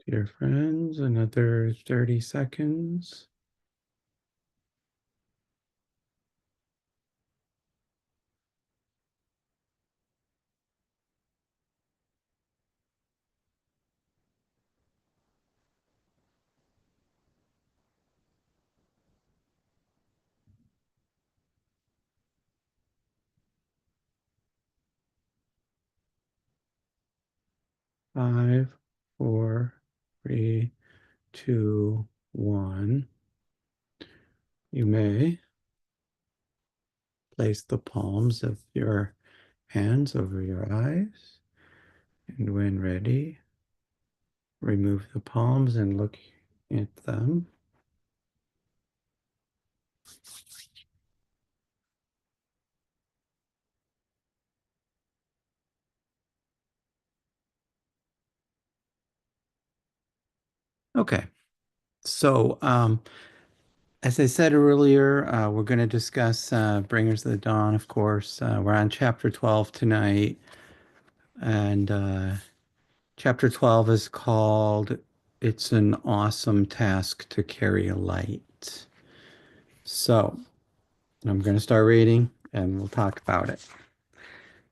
Dear friends, another 30 seconds. Five, four, three, two, one. You may place the palms of your hands over your eyes, and when ready, remove the palms and look at them. Okay, so as I said earlier, we're going to discuss Bringers of the Dawn, of course. We're on chapter 12 tonight, and chapter 12 is called It's an Awesome Task to Carry a Light. So I'm going to start reading and we'll talk about it.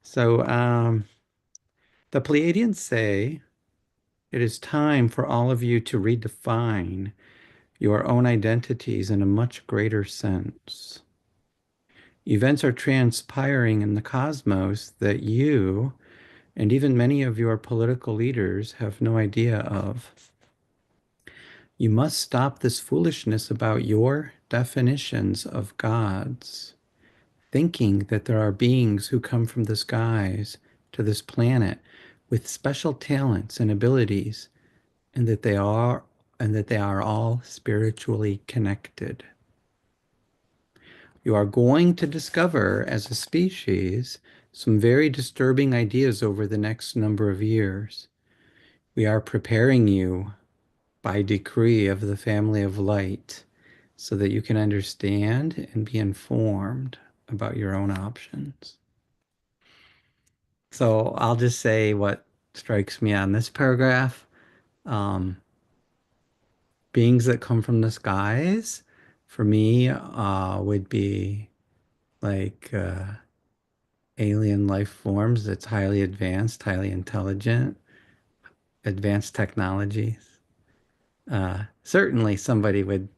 So the Pleiadians say it is time for all of you to redefine your own identities in a much greater sense. Events are transpiring in the cosmos that you and even many of your political leaders have no idea of. You must stop this foolishness about your definitions of gods, thinking that there are beings who come from the skies to this planet with special talents and abilities, and that they are all spiritually connected. You are going to discover as a species some very disturbing ideas over the next number of years. We are preparing you by decree of the family of light so that you can understand and be informed about your own options. So I'll just say what strikes me on this paragraph. Um, Beings that come from the skies, for me, would be like alien life forms that's highly advanced, highly intelligent, advanced technologies. Certainly somebody would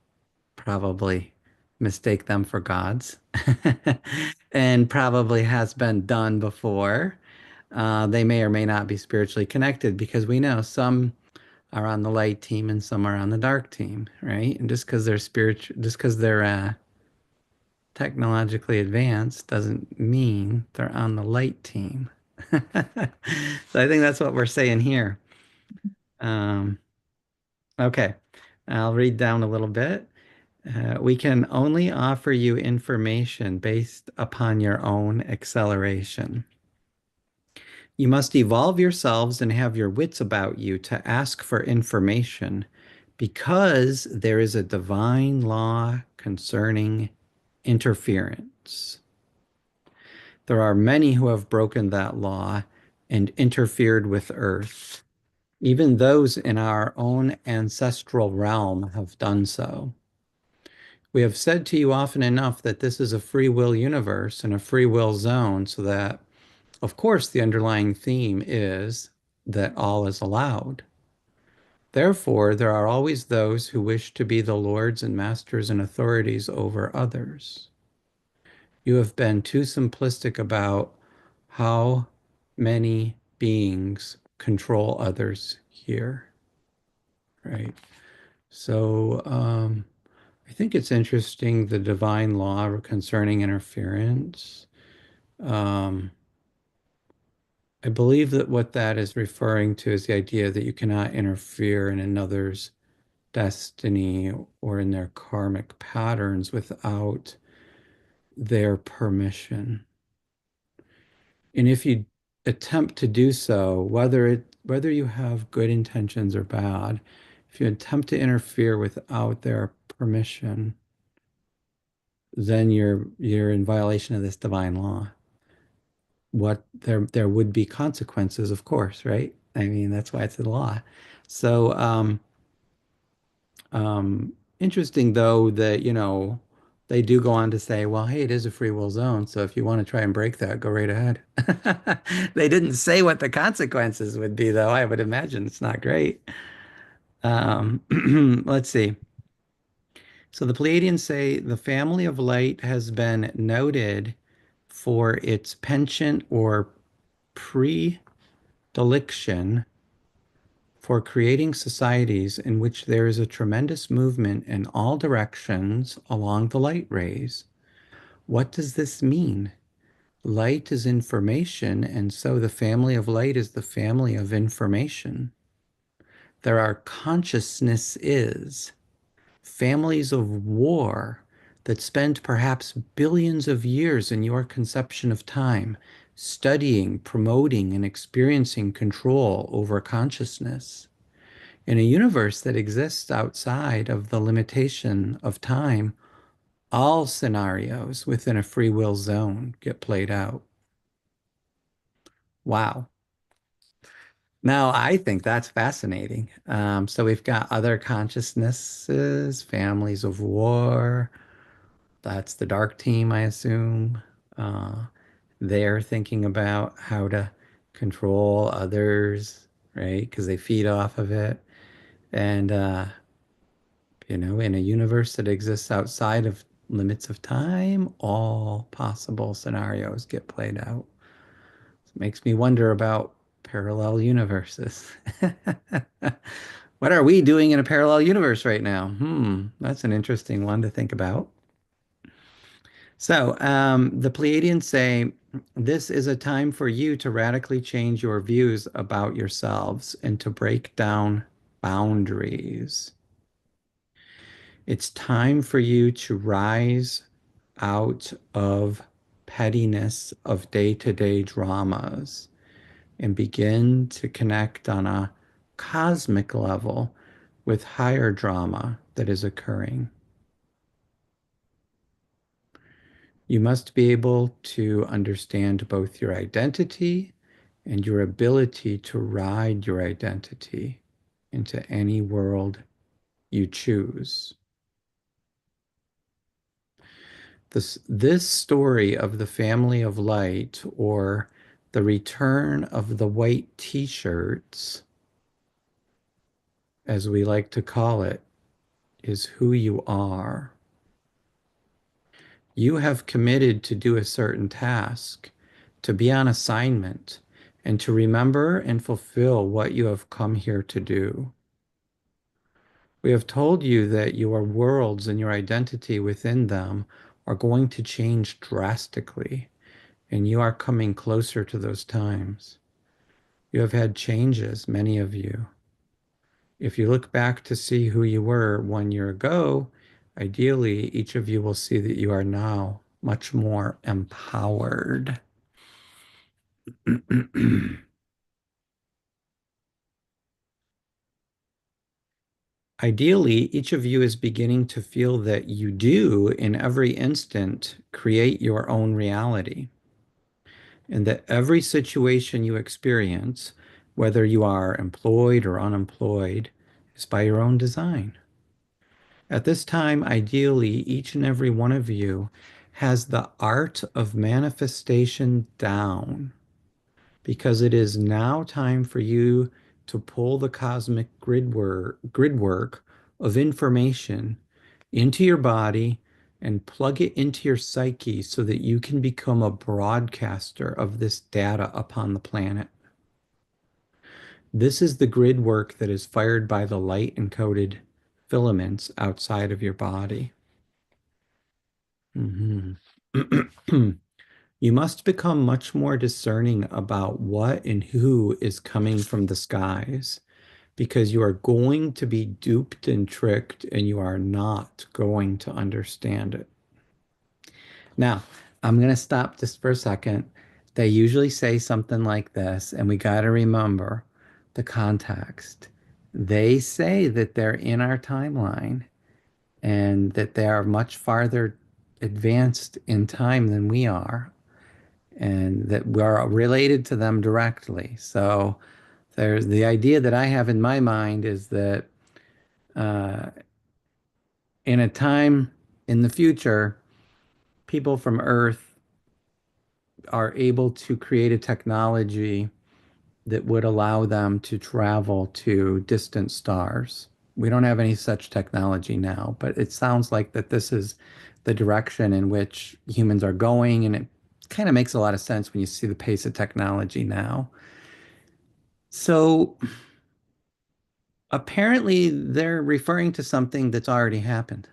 probably mistake them for gods and probably has been done before. They may or may not be spiritually connected because we know some are on the light team and some are on the dark team, right? And just because they're spiritual, just because they're technologically advanced doesn't mean they're on the light team. So I think that's what we're saying here. Um, okay, I'll read down a little bit. We can only offer you information based upon your own acceleration. You must evolve yourselves and have your wits about you to ask for information because there is a divine law concerning interference. There are many who have broken that law and interfered with Earth. Even those in our own ancestral realm have done so. We have said to you often enough that this is a free will universe and a free will zone, so that, of course, the underlying theme is that all is allowed. Therefore, there are always those who wish to be the lords and masters and authorities over others. You have been too simplistic about how many beings control others here, right? So, I think it's interesting the divine law concerning interference. Um, I believe that what that is referring to is the idea that you cannot interfere in another's destiny or in their karmic patterns without their permission. And if you attempt to do so, whether you have good intentions or bad, if you attempt to interfere without their permission, then you're in violation of this divine law. What there would be consequences, of course, right? I mean, that's why it's a law. So, interesting though that, they do go on to say, well, hey, it is a free will zone. So if you want to try and break that, go right ahead. They didn't say what the consequences would be, though. I would imagine it's not great. Let's see. So the Pleiadians say the family of light has been noted for its penchant or predilection for creating societies in which there is a tremendous movement in all directions along the light rays. What does this mean? Light is information, and so the family of light is the family of information. There are consciousnesses, families of war that spend perhaps billions of years in your conception of time, studying, promoting, and experiencing control over consciousness. In a universe that exists outside of the limitation of time, all scenarios within a free will zone get played out. Wow. Now, I think that's fascinating. So we've got other consciousnesses, families of war. That's the dark team, I assume. Uh, they're thinking about how to control others, right? Because they feed off of it. And in a universe that exists outside of limits of time, all possible scenarios get played out. It makes me wonder about parallel universes. What are we doing in a parallel universe right now? That's an interesting one to think about. So, the Pleiadians say this is a time for you to radically change your views about yourselves and to break down boundaries. It's time for you to rise out of pettiness of day-to-day dramas and begin to connect on a cosmic level with higher drama that is occurring. You must be able to understand both your identity and your ability to ride your identity into any world you choose. This story of the family of light, or the return of the white t-shirts, as we like to call it, is who you are. You have committed to do a certain task, to be on assignment, and to remember and fulfill what you have come here to do. We have told you that your worlds and your identity within them are going to change drastically, and you are coming closer to those times. You have had changes, many of you. If you look back to see who you were 1 year ago, ideally, each of you will see that you are now much more empowered. Ideally, each of you is beginning to feel that you do, in every instant, create your own reality, and that every situation you experience, whether you are employed or unemployed, is by your own design. At this time, ideally, each and every one of you has the art of manifestation down, because it is now time for you to pull the cosmic grid work of information into your body and plug it into your psyche so that you can become a broadcaster of this data upon the planet. This is the grid work that is fired by the light encoded filaments outside of your body. Mhm. You must become much more discerning about what and who is coming from the skies, because you are going to be duped and tricked and you are not going to understand it. Now, I'm going to stop just for a second. They usually say something like this, and we got to remember the context. They say that they're in our timeline and that they are much farther advanced in time than we are, and that we are related to them directly. So There's the idea that I have in my mind is that uh, in a time in the future, people from Earth are able to create a technology that would allow them to travel to distant stars. We don't have any such technology now, but it sounds like that this is the direction in which humans are going, and it kind of makes a lot of sense when you see the pace of technology now. So apparently they're referring to something that's already happened.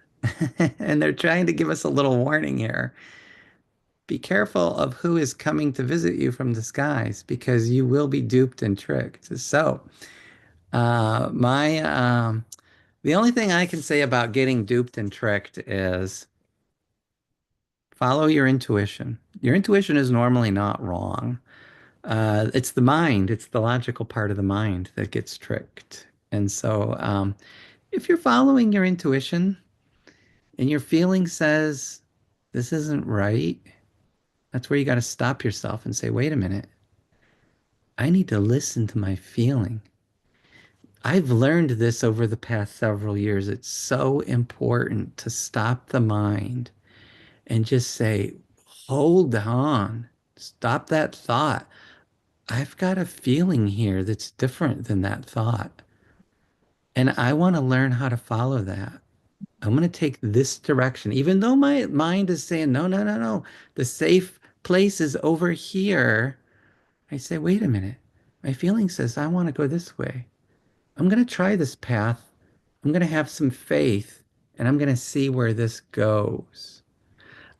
And they're trying to give us a little warning here. Be careful of who is coming to visit you from the skies because you will be duped and tricked. So, my the only thing I can say about getting duped and tricked is follow your intuition. Your intuition is normally not wrong. It's the mind, it's the logical part of the mind that gets tricked. And so, if you're following your intuition and your feeling says this isn't right, that's where you got to stop yourself and say, wait a minute, I need to listen to my feeling. I've learned this over the past several years. It's so important to stop the mind and just say, hold on, stop that thought. I've got a feeling here that's different than that thought. And I want to learn how to follow that. I'm going to take this direction, even though my mind is saying, no, no, no, no, the safe place is over here. I say, wait a minute. My feeling says I want to go this way. I'm going to try this path. I'm going to have some faith and I'm going to see where this goes.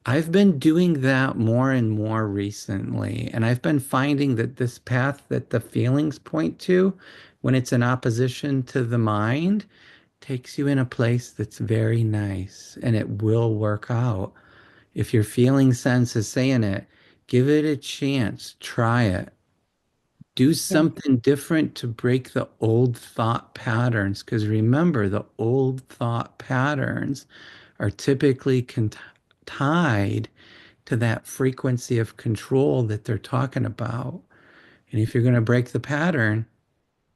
I've been doing that more and more recently, and I've been finding that this path that the feelings point to, when it's in opposition to the mind, takes you in a place that's very nice and it will work out. If your feeling sense is saying it, give it a chance, try it. Do Yeah. something different to break the old thought patterns. Because remember, the old thought patterns are typically tied to that frequency of control that they're talking about. And if you're going to break the pattern,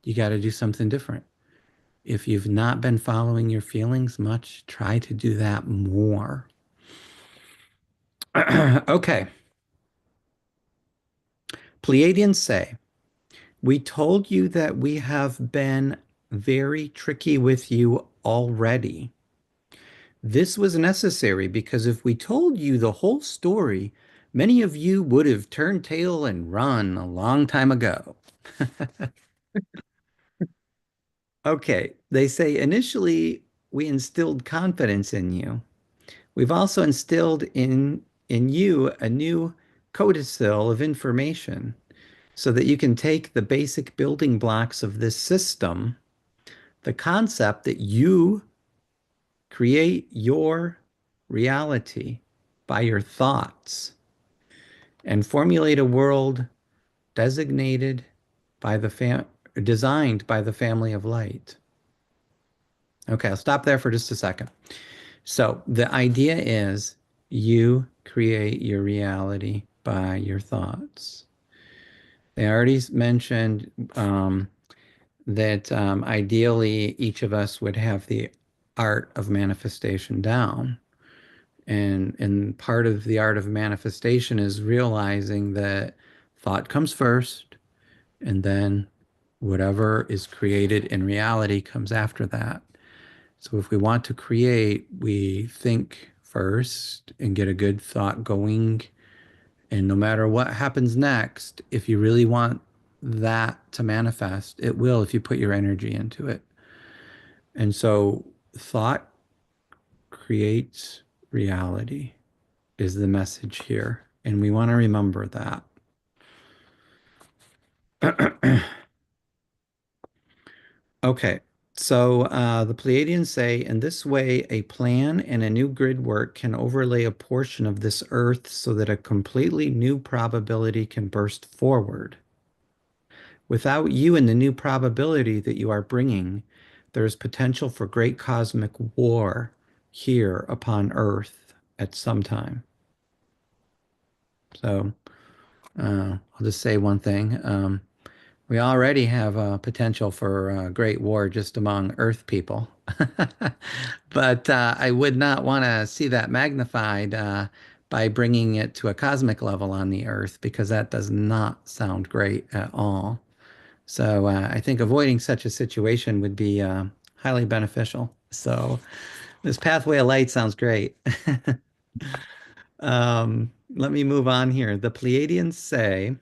you got to do something different. If you've not been following your feelings much, try to do that more. Okay. Pleiadians say, we told you that we have been very tricky with you already. This was necessary because if we told you the whole story, many of you would have turned tail and run a long time ago. Okay, they say initially we instilled confidence in you. We've also instilled in you a new codicil of information so that you can take the basic building blocks of this system, the concept that you create your reality by your thoughts and formulate a world designated by the designed by the family of light. Okay, I'll stop there for just a second. So the idea is you create your reality by your thoughts. They already mentioned that ideally each of us would have the art of manifestation down. And part of the art of manifestation is realizing that thought comes first, and then whatever is created in reality comes after that. So if we want to create, we think first and get a good thought going. And no matter what happens next, if you really want that to manifest, it will if you put your energy into it. And so thought creates reality is the message here. And we want to remember that. Okay, so the Pleiadians say, in this way, a plan and a new grid work can overlay a portion of this Earth so that a completely new probability can burst forward. Without you and the new probability that you are bringing, there is potential for great cosmic war here upon Earth at some time. So I'll just say one thing. We already have a potential for a great war just among Earth people. But I would not want to see that magnified by bringing it to a cosmic level on the Earth because that does not sound great at all. So I think avoiding such a situation would be highly beneficial. So this pathway of light sounds great. Let me move on here. The Pleiadians say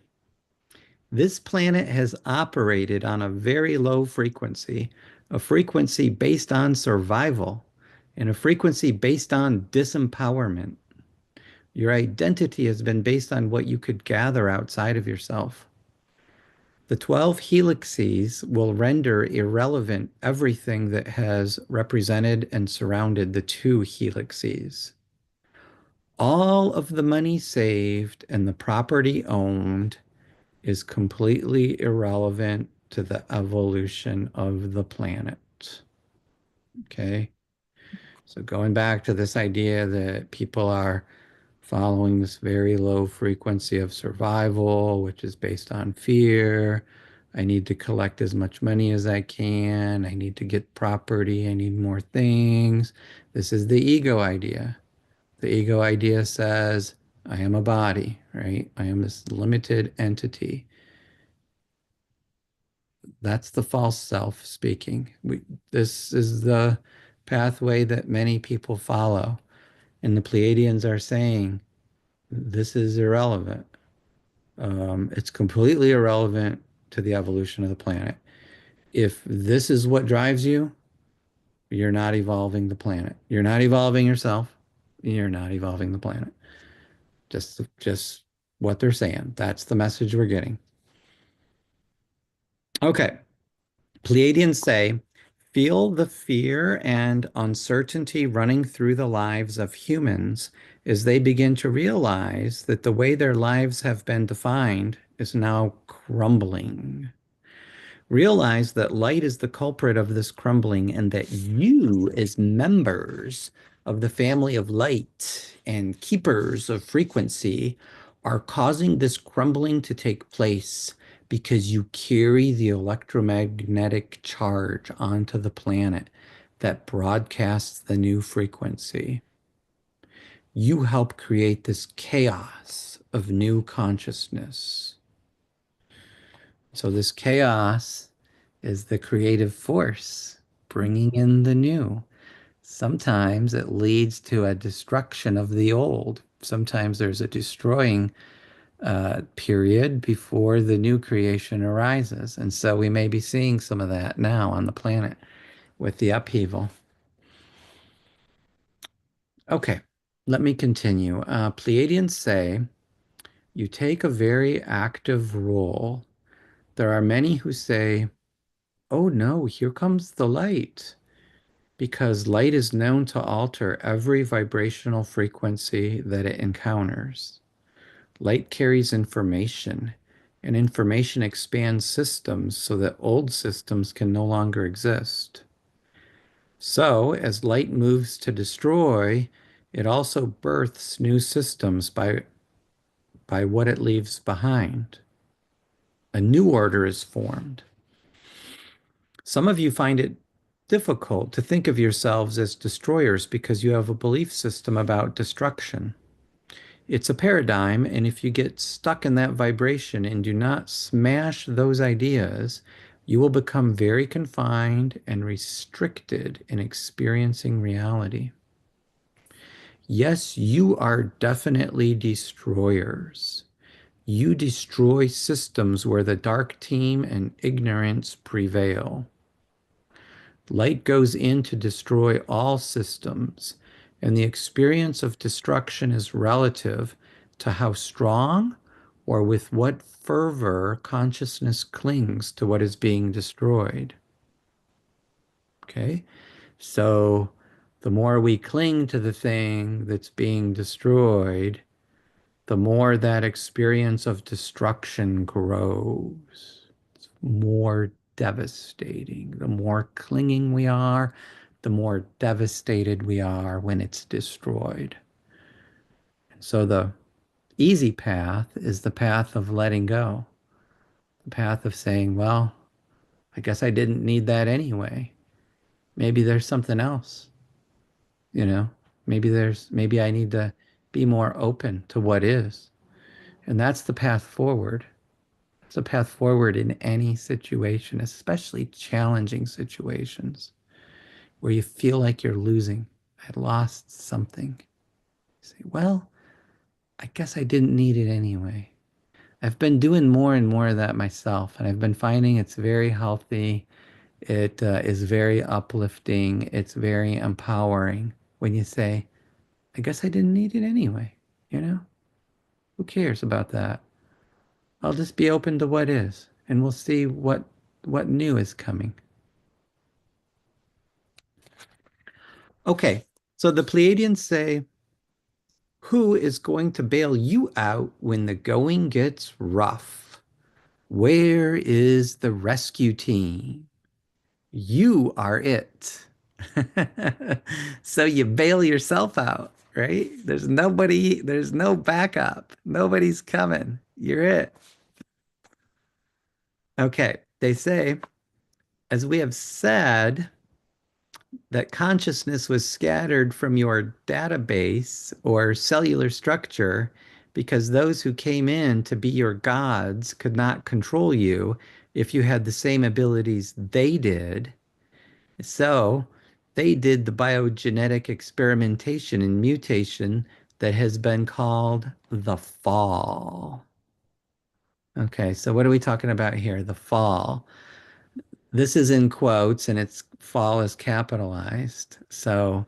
this planet has operated on a very low frequency, a frequency based on survival, and a frequency based on disempowerment. Your identity has been based on what you could gather outside of yourself. The 12 helices will render irrelevant everything that has represented and surrounded the two helices. All of the money saved and the property owned is completely irrelevant to the evolution of the planet. Okay. So going back to this idea that people are following this very low frequency of survival, which is based on fear. I need to collect as much money as I can. I need to get property. I need more things. This is the ego idea. The ego idea says, I am a body, right? I am this limited entity. That's the false self speaking. This is the pathway that many people follow. And the Pleiadians are saying this is irrelevant. It's completely irrelevant to the evolution of the planet. If this is what drives you, you're not evolving the planet. You're not evolving yourself. You're not evolving the planet. Just what they're saying. That's the message we're getting. Okay. Pleiadians say, feel the fear and uncertainty running through the lives of humans as they begin to realize that the way their lives have been defined is now crumbling. Realize that light is the culprit of this crumbling and that you, as members of the family of light and keepers of frequency, are causing this crumbling to take place because you carry the electromagnetic charge onto the planet that broadcasts the new frequency. You help create this chaos of new consciousness. So, this chaos is the creative force bringing in the new. Sometimes it leads to a destruction of the old. Sometimes there's a destroying period before the new creation arises. And so we may be seeing some of that now on the planet with the upheaval. Okay, let me continue. Pleiadians say you take a very active role. There are many who say, oh no, here comes the light. Because light is known to alter every vibrational frequency that it encounters. Light carries information, and information expands systems so that old systems can no longer exist. So, as light moves to destroy, it also births new systems by what it leaves behind. A new order is formed. Some of you find it difficult to think of yourselves as destroyers because you have a belief system about destruction. It's a paradigm, and if you get stuck in that vibration and do not smash those ideas, you will become very confined and restricted in experiencing reality. Yes, you are definitely destroyers. You destroy systems where the dark team and ignorance prevail. Light goes in to destroy all systems, and the experience of destruction is relative to how strong or with what fervor consciousness clings to what is being destroyed. Okay? So the more we cling to the thing that's being destroyed, the more that experience of destruction grows. It's more devastating. The more clinging we are, the more devastated we are when it's destroyed. So the easy path is the path of letting go. The path of saying, well, I guess I didn't need that anyway. Maybe there's something else, you know? Maybe I need to be more open to what is. And that's the path forward. It's a path forward in any situation, especially challenging situations where you feel like you're losing. I lost something. You say, well, I guess I didn't need it anyway. I've been doing more and more of that myself, and I've been finding it's very healthy. It is very uplifting. It's very empowering when you say, I guess I didn't need it anyway. You know, who cares about that? I'll just be open to what is, and we'll see what new is coming. Okay, so the Pleiadians say, who is going to bail you out when the going gets rough? Where is the rescue team? You are it. So you bail yourself out, right? There's no backup. Nobody's coming. You're it. Okay, they say, as we have said, that consciousness was scattered from your database or cellular structure because those who came in to be your gods could not control you if you had the same abilities they did. So they did the biogenetic experimentation and mutation that has been called the fall. Okay, so what are we talking about here? The fall. This is in quotes and its fall is capitalized. So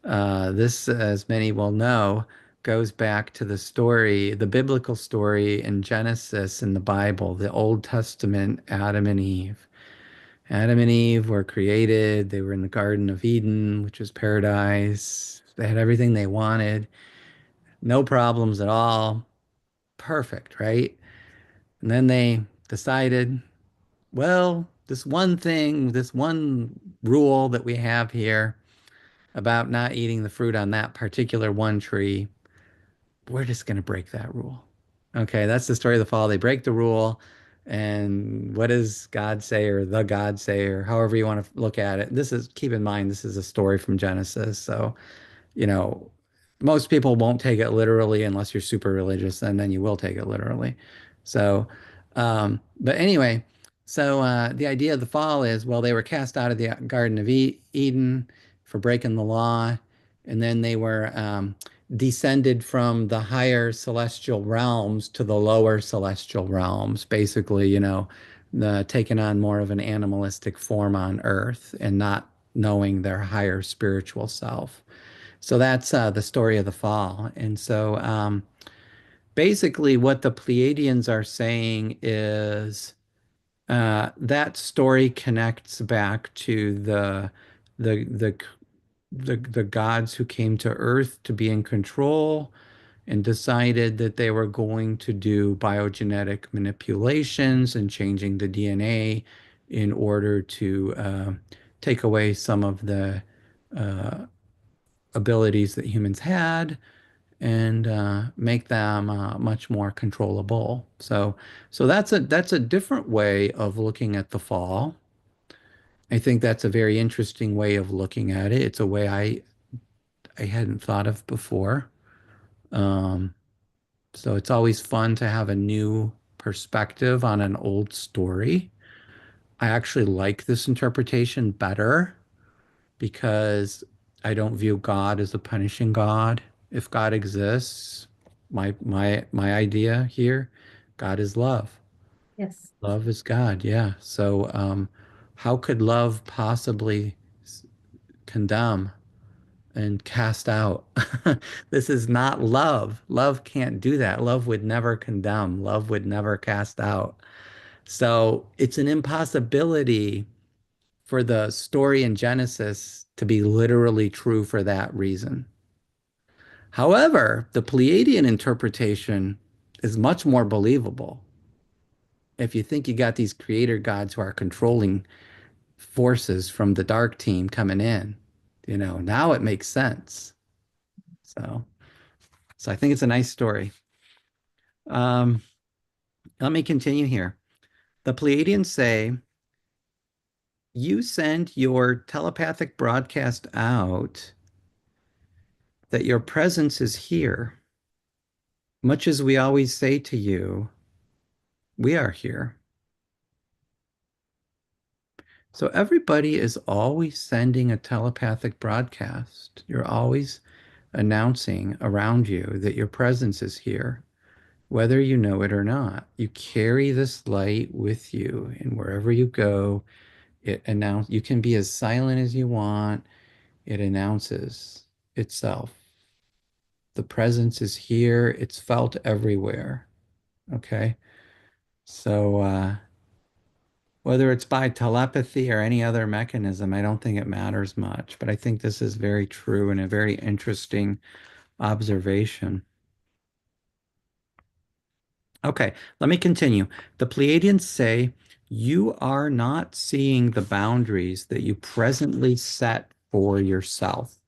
this, as many will know, goes back to the story, the biblical story in Genesis in the Bible, the Old Testament, Adam and Eve. Adam and Eve were created. They were in the Garden of Eden, which was paradise. They had everything they wanted, no problems at all. Perfect, right? And then they decided, well, this one thing, this one rule that we have here about not eating the fruit on that particular one tree, we're just going to break that rule. Okay, that's the story of the fall. They break the rule. And what does God say, or the God say, or however you want to look at it? This is, keep in mind, this is a story from Genesis. So, you know, most people won't take it literally unless you're super religious, and then you will take it literally. So, but anyway, so the idea of the fall is, well, they were cast out of the Garden of Eden for breaking the law, and then they were descended from the higher celestial realms to the lower celestial realms, basically, you know, taking on more of an animalistic form on Earth and not knowing their higher spiritual self. So that's the story of the fall. And so basically, what the Pleiadians are saying is that story connects back to the the the gods who came to Earth to be in control and decided that they were going to do biogenetic manipulations and changing the DNA in order to take away some of the uh, abilities that humans had and make them much more controllable. So that's a different way of looking at the fall. I think that's a very interesting way of looking at it. It's a way I hadn't thought of before. Um, so it's always fun to have a new perspective on an old story. I actually like this interpretation better because I don't view God as a punishing God. If God exists, my idea here, God is love. Yes. Love is God, yeah. So how could love possibly condemn and cast out? This is not love. Love can't do that. Love would never condemn. Love would never cast out. So it's an impossibility for the story in Genesis to be literally true for that reason. However, the Pleiadian interpretation is much more believable. If you think you got these creator gods who are controlling forces from the dark team coming in, you know, now it makes sense. So, so I think it's a nice story. Um, Let me continue here. The Pleiadians say you send your telepathic broadcast out that your presence is here, much as we always say to you, we are here. So everybody is always sending a telepathic broadcast. You're always announcing around you that your presence is here, whether you know it or not. You carry this light with you, and wherever you go, you can be as silent as you want. It announces itself. The presence is here. It's felt everywhere. Okay. So, whether it's by telepathy or any other mechanism, I don't think it matters much. But I think this is very true and a very interesting observation. Okay, let me continue. The Pleiadians say you are not seeing the boundaries that you presently set for yourself,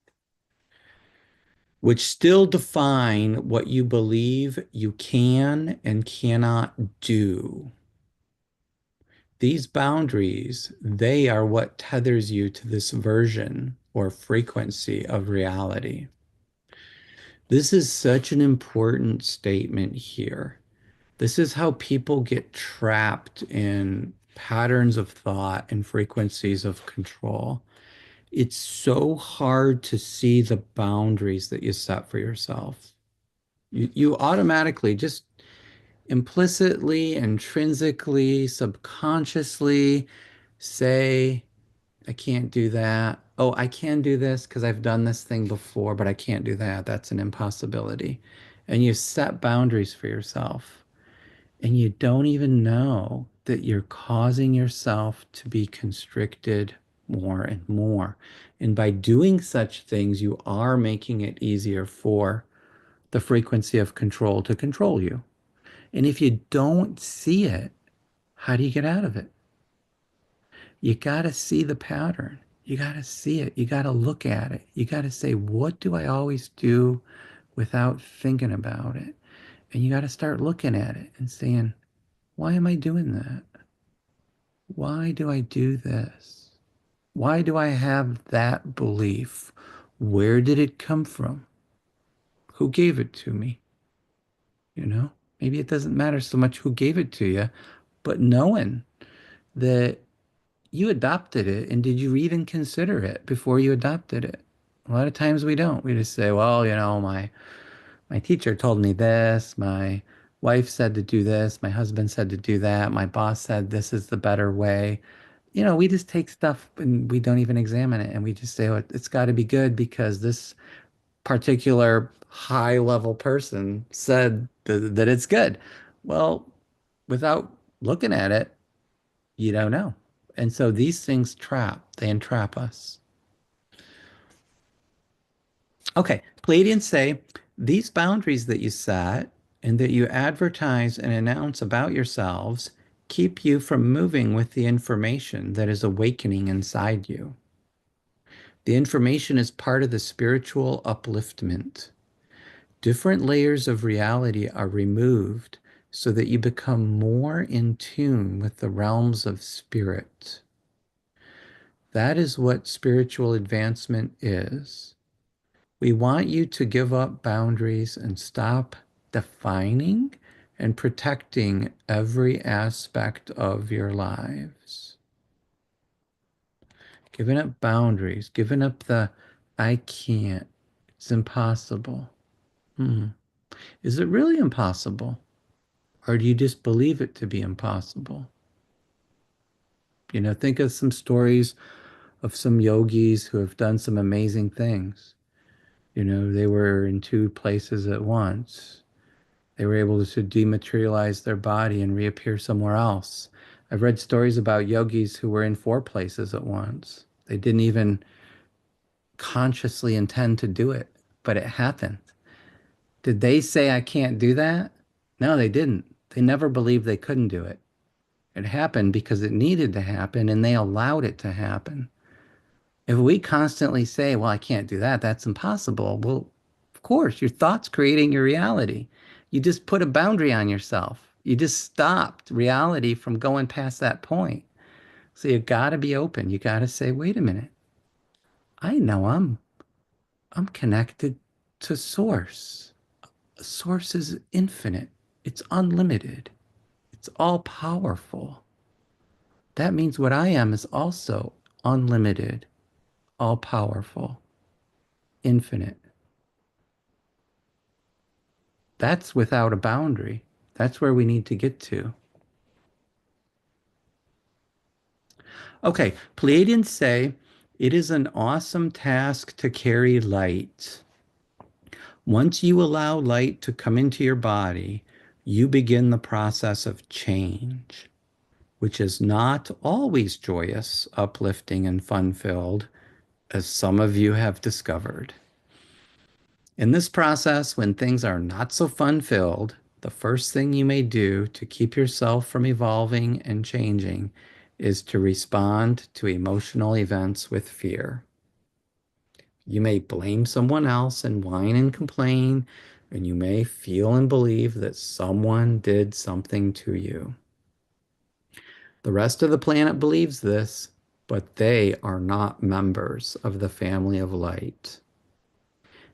which still define what you believe you can and cannot do. These boundaries, they are what tethers you to this version or frequency of reality. This is such an important statement here. This is how people get trapped in patterns of thought and frequencies of control. It's so hard to see the boundaries that you set for yourself. You automatically, just implicitly, intrinsically, subconsciously say, I can't do that. Oh, I can do this because I've done this thing before, but I can't do that. That's an impossibility. And you set boundaries for yourself, and you don't even know that you're causing yourself to be constricted more and more. And by doing such things, you are making it easier for the frequency of control to control you. And if you don't see it, how do you get out of it? You got to see the pattern. You got to see it. You got to look at it. You got to say, what do I always do without thinking about it? And you got to start looking at it and saying, why am I doing that? Why do I do this? Why do I have that belief? Where did it come from? Who gave it to me? You know, maybe it doesn't matter so much who gave it to you, but knowing that you adopted it, and did you even consider it before you adopted it? A lot of times we don't. We just say, well, my teacher told me this, my wife said to do this, my husband said to do that, my boss said this is the better way. We just take stuff and we don't even examine it, and we just say, oh, it's got to be good because this particular high level person said that it's good. Well, without looking at it, you don't know. And so these things they entrap us. Okay, Pleiadians say these boundaries that you set and that you advertise and announce about yourselves keep you from moving with the information that is awakening inside you. The information is part of the spiritual upliftment. Different layers of reality are removed so that you become more in tune with the realms of spirit. That is what spiritual advancement is. We want you to give up boundaries and stop defining and protecting every aspect of your lives. Giving up boundaries, giving up the I can't, it's impossible. Hmm. Is it really impossible? Or do you just believe it to be impossible? Think of some stories of some yogis who have done some amazing things. They were in two places at once. They were able to dematerialize their body and reappear somewhere else. I've read stories about yogis who were in four places at once. They didn't even consciously intend to do it, but it happened. Did they say, I can't do that? No, they didn't. They never believed they couldn't do it. It happened because it needed to happen and they allowed it to happen. If we constantly say, well, I can't do that, that's impossible. Well, of course, your thoughts creating your reality. You just put a boundary on yourself. You just stopped reality from going past that point. So you got to be open. You got to say, wait a minute. I know I'm connected to source. Source is infinite. It's unlimited. It's all powerful. That means what I am is also unlimited, all powerful, infinite. That's without a boundary. That's where we need to get to. Okay, Pleiadians say it is an awesome task to carry light. Once you allow light to come into your body, you begin the process of change, which is not always joyous, uplifting, and fun-filled, as some of you have discovered. In this process, when things are not so fun-filled, the first thing you may do to keep yourself from evolving and changing is to respond to emotional events with fear. You may blame someone else and whine and complain, and you may feel and believe that someone did something to you. The rest of the planet believes this, but they are not members of the family of light.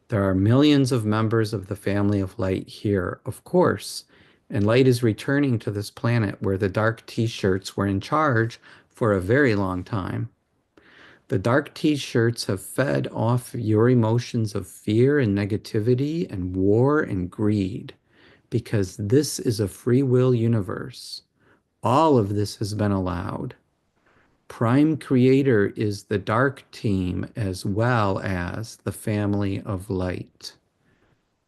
There are millions of members of the family of light here, of course, and light is returning to this planet where the dark t-shirts were in charge for a very long time. The dark t-shirts have fed off your emotions of fear and negativity and war and greed because this is a free will universe. All of this has been allowed. Prime Creator is the dark team as well as the family of light.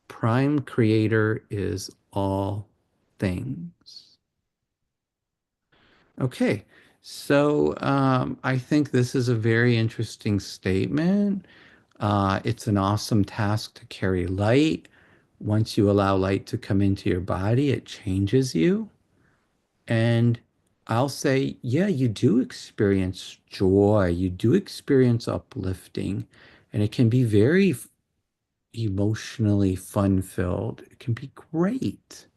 Prime Creator is all things. Okay, so I think this is a very interesting statement. It's an awesome task to carry light. Once you allow light to come into your body, it changes you. And I'll say, yeah, you do experience joy. You do experience uplifting. And it can be very emotionally fun-filled. It can be great.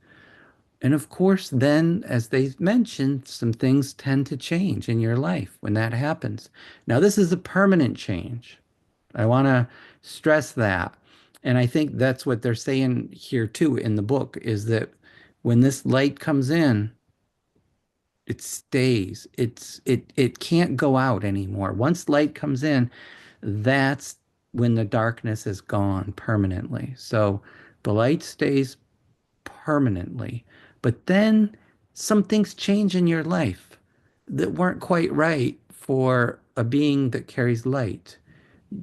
And of course, then, as they mentioned, some things tend to change in your life when that happens. Now, this is a permanent change. I want to stress that. And I think that's what they're saying here too in the book is that when this light comes in, it stays. It can't go out anymore. Once light comes in, that's when the darkness is gone permanently. So the light stays permanently. But then some things change in your life that weren't quite right for a being that carries light.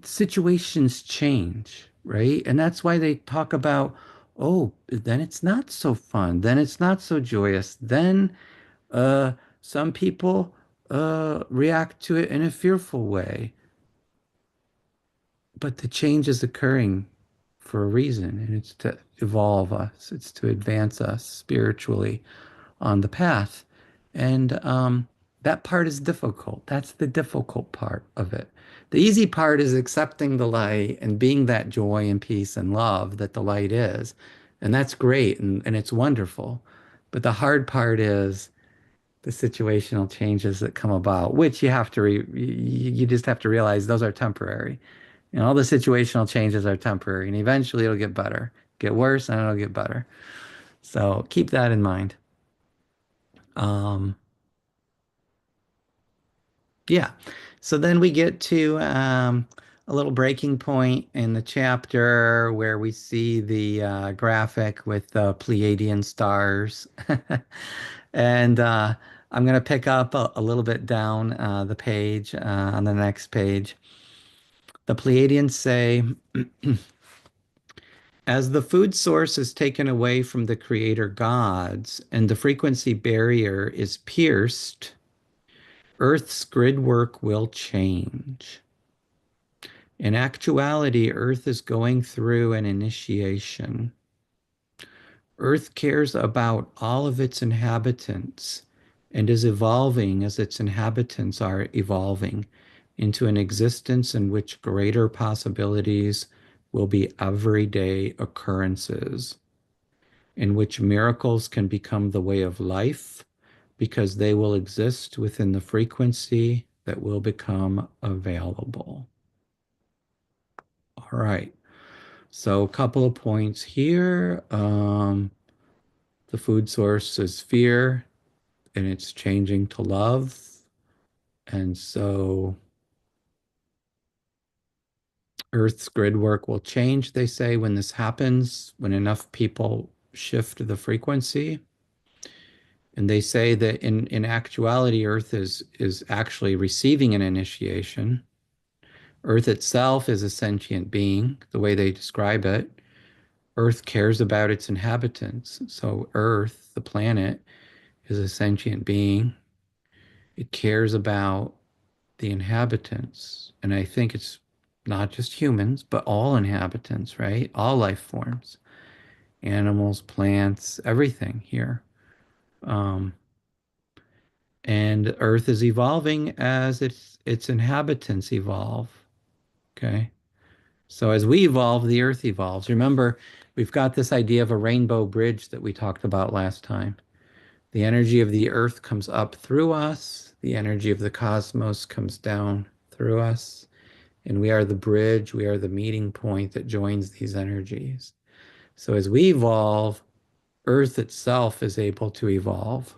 Situations change, right? And that's why they talk about, oh, then it's not so fun. Then it's not so joyous. Then uh, some people react to it in a fearful way. But the change is occurring for a reason, and it's to evolve us, it's to advance us spiritually on the path. And that part is difficult. That's the difficult part of it. The easy part is accepting the light and being that joy and peace and love that the light is. And that's great and it's wonderful. But the hard part is the situational changes that come about, which you have to you just have to realize those are temporary. You know, all the situational changes are temporary, and eventually it'll get better. Get worse, and it'll get better. So keep that in mind. Um, yeah. So then we get to a little breaking point in the chapter where we see the graphic with the Pleiadian stars. And I'm going to pick up a little bit down the page on the next page. The Pleiadians say, as the food source is taken away from the creator gods and the frequency barrier is pierced, Earth's grid work will change. In actuality, Earth is going through an initiation. Earth cares about all of its inhabitants and is evolving as its inhabitants are evolving into an existence in which greater possibilities will be everyday occurrences. in which miracles can become the way of life because they will exist within the frequency that will become available. All right. So a couple of points here. The food source is fear and it's changing to love. And so Earth's grid work will change, they say, when this happens, when enough people shift the frequency. And they say that in actuality, Earth is actually receiving an initiation. Earth itself is a sentient being, the way they describe it. Earth cares about its inhabitants. So Earth, the planet, is a sentient being. It cares about the inhabitants. And I think it's not just humans, but all inhabitants, right? All life forms, animals, plants, everything here. Um, and Earth is evolving as its inhabitants evolve. Okay. So as we evolve, the Earth evolves. Remember, we've got this idea of a rainbow bridge that we talked about last time. The energy of the Earth comes up through us, the energy of the cosmos comes down through us, and we are the bridge, we are the meeting point that joins these energies. So as we evolve, Earth itself is able to evolve.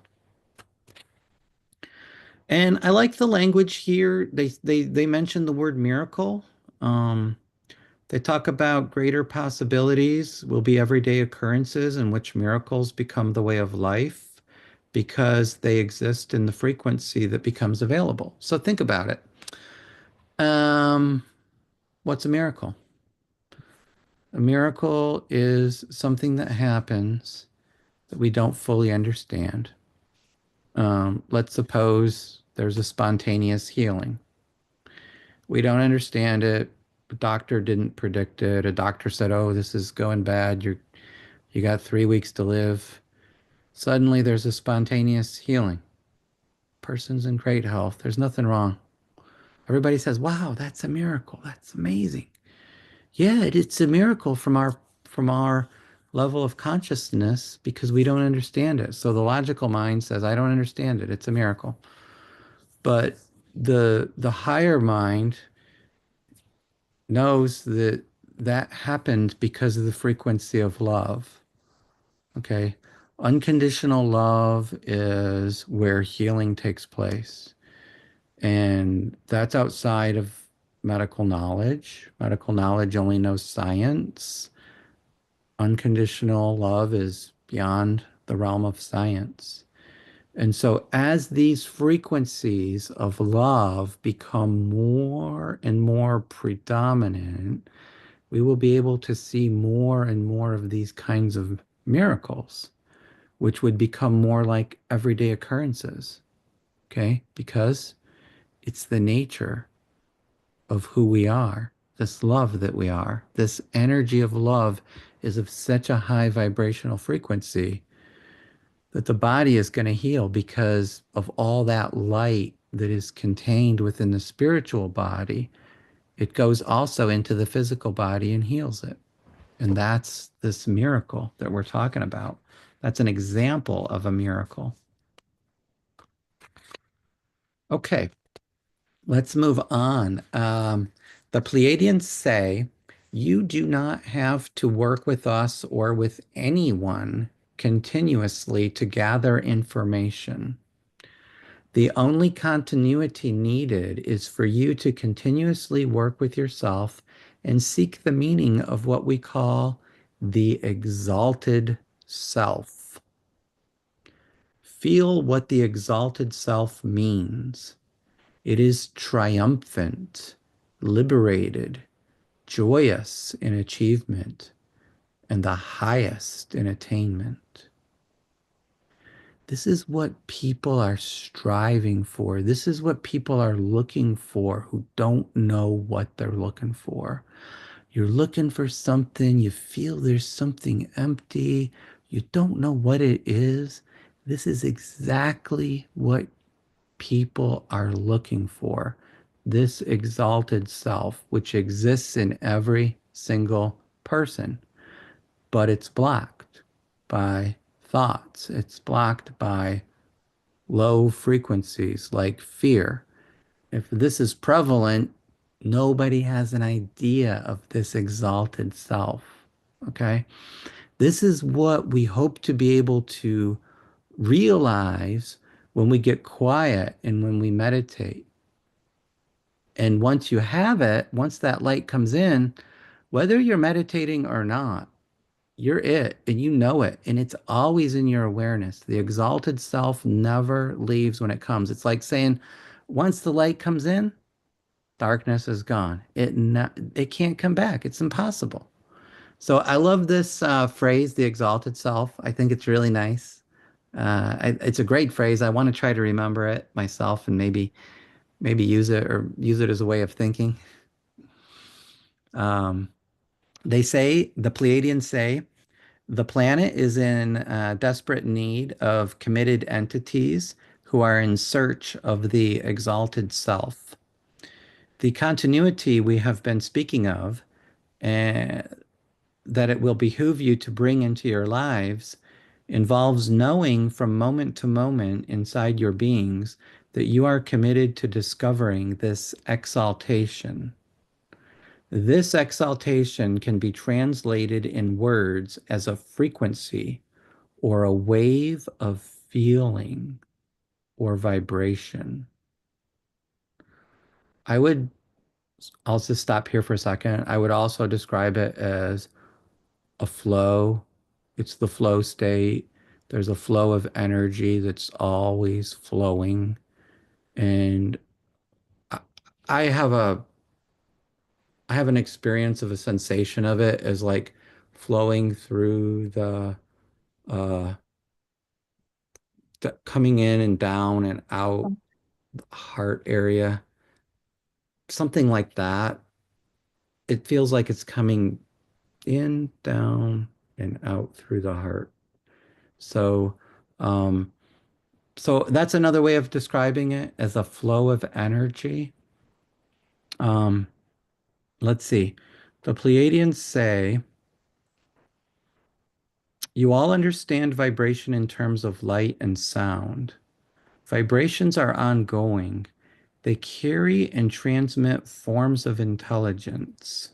And I like the language here. They mention the word miracle. Um, they talk about greater possibilities will be everyday occurrences in which miracles become the way of life because they exist in the frequency that becomes available. So think about it. Um, what's a miracle? A miracle is something that happens that we don't fully understand. Let's suppose there's a spontaneous healing. We don't understand it. The doctor didn't predict it. A doctor said, "Oh, this is going bad. You got 3 weeks to live." Suddenly, there's a spontaneous healing. Person's in great health. There's nothing wrong. Everybody says, "Wow, that's a miracle. That's amazing." Yeah, it's a miracle from our level of consciousness because we don't understand it. So the logical mind says, "I don't understand it. It's a miracle." But the higher mind knows that that happened because of the frequency of love. Okay. Unconditional love is where healing takes place. And that's outside of medical knowledge. Medical knowledge only knows science. Unconditional love is beyond the realm of science. And so, as these frequencies of love become more and more predominant, we will be able to see more and more of these kinds of miracles, which would become more like everyday occurrences. Okay? Because it's the nature of who we are, this love that we are. This energy of love is of such a high vibrational frequency that the body is going to heal because of all that light that is contained within the spiritual body. It goes also into the physical body and heals it. And that's this miracle that we're talking about. That's an example of a miracle. Okay, let's move on. The Pleiadians say, you do not have to work with us or with anyone continuously to gather information. The only continuity needed is for you to continuously work with yourself and seek the meaning of what we call the exalted self. Feel what the exalted self means. It is triumphant, liberated, joyous in achievement, and the highest in attainment. This is what people are striving for. This is what people are looking for who don't know what they're looking for. You're looking for something, you feel there's something empty, you don't know what it is. This is exactly what people are looking for. This exalted self, which exists in every single person, but it's blocked by thoughts. It's blocked by low frequencies like fear. If this is prevalent, nobody has an idea of this exalted self. Okay? This is what we hope to be able to realize when we get quiet and when we meditate. And once you have it, once that light comes in, whether you're meditating or not, you're it and you know it. And it's always in your awareness. The exalted self never leaves when it comes. It's like saying, once the light comes in, darkness is gone. It can't come back. It's impossible. So I love this phrase, the exalted self. I think it's really nice. It's a great phrase. I want to try to remember it myself and maybe use it or use it as a way of thinking. Um, the Pleiadians say, the planet is in desperate need of committed entities who are in search of the exalted self. The continuity we have been speaking of, uh, that it will behoove you to bring into your lives, involves knowing from moment to moment inside your beings that you are committed to discovering this exaltation. This exaltation can be translated in words as a frequency or a wave of feeling or vibration. I would, I'll just stop here for a second. I would also describe it as a flow. It's the flow state. There's a flow of energy that's always flowing. And I I have a I have an experience of a sensation of it as like flowing through uh the coming in and down and out the heart area, something like that. It feels like it's coming in, down, and out through the heart. So, um, so that's another way of describing it as a flow of energy. Um, let's see. The Pleiadians say, you all understand vibration in terms of light and sound. Vibrations are ongoing. They carry and transmit forms of intelligence.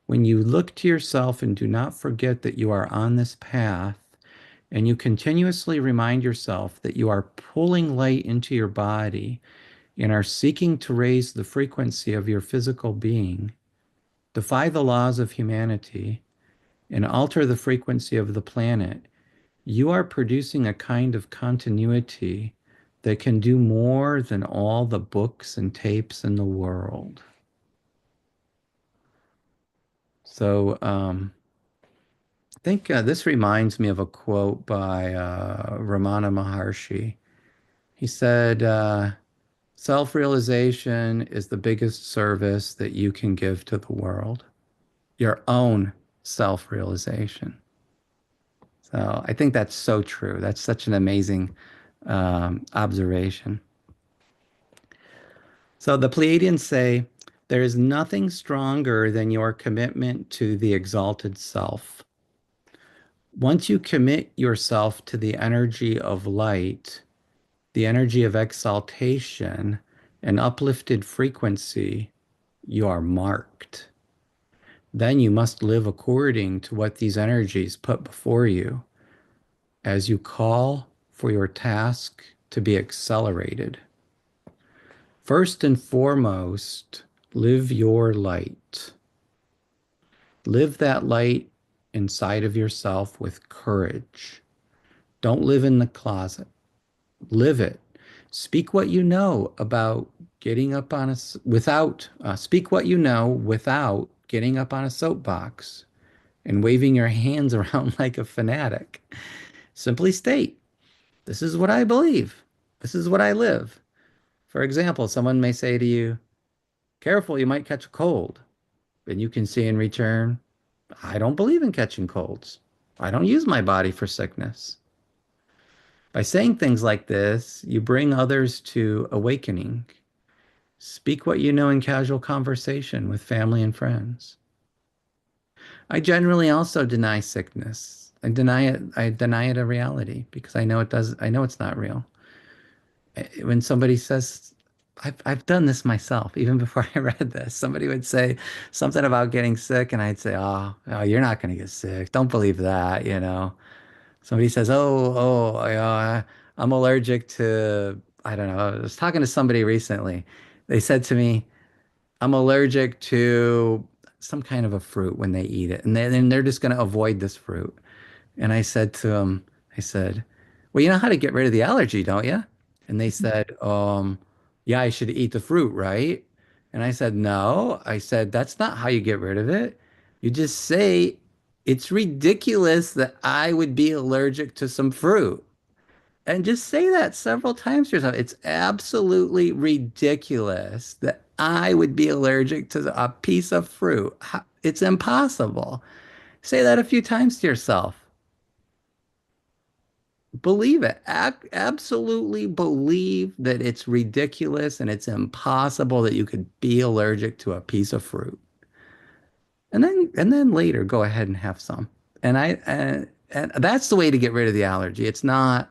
When you look to yourself and do not forget that you are on this path, and you continuously remind yourself that you are pulling light into your body and are seeking to raise the frequency of your physical being, defy the laws of humanity, and alter the frequency of the planet, you are producing a kind of continuity that can do more than all the books and tapes in the world. So, I think this reminds me of a quote by Ramana Maharshi. He said, self-realization is the biggest service that you can give to the world, your own self-realization. So I think that's so true. That's such an amazing observation. So the Pleiadians say, there is nothing stronger than your commitment to the exalted self. Once you commit yourself to the energy of light, the energy of exaltation, and uplifted frequency, you are marked. Then you must live according to what these energies put before you as you call for your task to be accelerated. First and foremost, live your light. Live that light inside of yourself with courage. Don't live in the closet. Live it. Speak what you know about getting up on a without speak what you know without getting up on a soapbox and waving your hands around like a fanatic. Simply state, this is what I believe. This is what I live. For example, someone may say to you, careful, you might catch a cold. And you can say in return, I don't believe in catching colds. I don't use my body for sickness. By saying things like this, you bring others to awakening. Speak what you know in casual conversation with family and friends. I generally also deny sickness. I deny it a reality because I know it's not real. When somebody says, I've done this myself, even before I read this, somebody would say something about getting sick, and I'd say, oh, you're not going to get sick. Don't believe that, you know. Somebody says, I'm allergic to, I don't know. I was talking to somebody recently. They said to me, I'm allergic to some kind of a fruit when they eat it, and then they're just going to avoid this fruit. And I said to them, I said, well, you know how to get rid of the allergy, don't you? And they said, yeah, I should eat the fruit, right? And I said, no. I said, that's not how you get rid of it. You just say, it's ridiculous that I would be allergic to some fruit. And just say that several times to yourself. It's absolutely ridiculous that I would be allergic to a piece of fruit. It's impossible. Say that a few times to yourself. Believe it. Absolutely believe that it's ridiculous and it's impossible that you could be allergic to a piece of fruit. And then later go ahead and have some. And that's the way to get rid of the allergy. It's not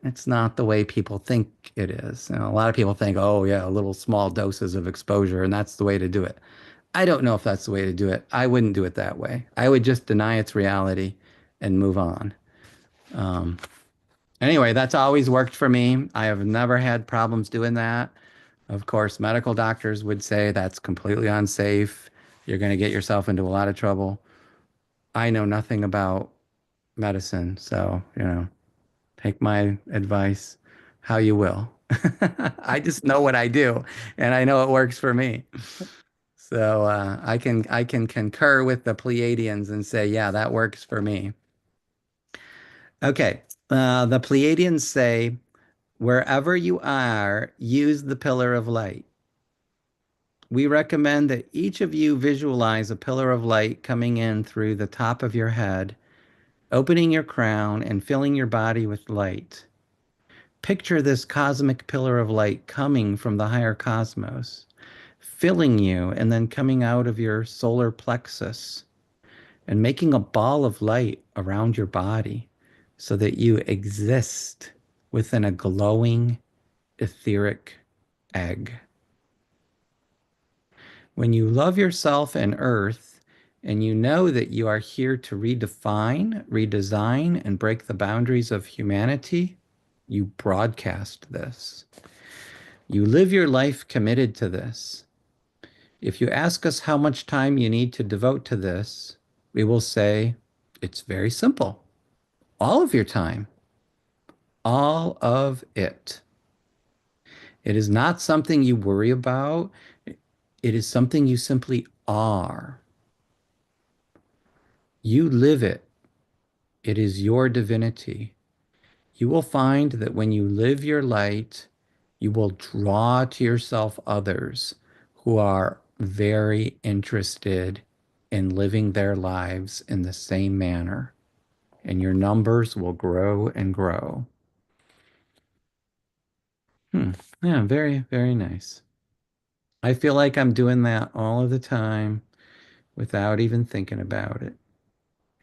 the way people think it is. You know, a lot of people think, oh yeah, little small doses of exposure and that's the way to do it. I don't know if that's the way to do it. I wouldn't do it that way. I would just deny its reality and move on. Um, Anyway, that's always worked for me. I have never had problems doing that. Of course, medical doctors would say that's completely unsafe. You're going to get yourself into a lot of trouble. I know nothing about medicine, so, you know, take my advice how you will. I just know what I do, and I know it works for me. So I can concur with the Pleiadians and say, yeah, that works for me. Okay, the Pleiadians say, wherever you are, use the pillar of light. We recommend that each of you visualize a pillar of light coming in through the top of your head, opening your crown and filling your body with light. Picture this cosmic pillar of light coming from the higher cosmos, filling you and then coming out of your solar plexus and making a ball of light around your body so that you exist within a glowing etheric egg. When you love yourself and Earth, and you know that you are here to redefine, redesign, and break the boundaries of humanity, you broadcast this. You live your life committed to this. If you ask us how much time you need to devote to this, we will say it's very simple. All of your time, all of it. It is not something you worry about. It is something you simply are. You live it. It is your divinity. You will find that when you live your light, you will draw to yourself others who are very interested in living their lives in the same manner, and your numbers will grow and grow. Hmm. Yeah, very, very nice. I feel like I'm doing that all of the time without even thinking about it.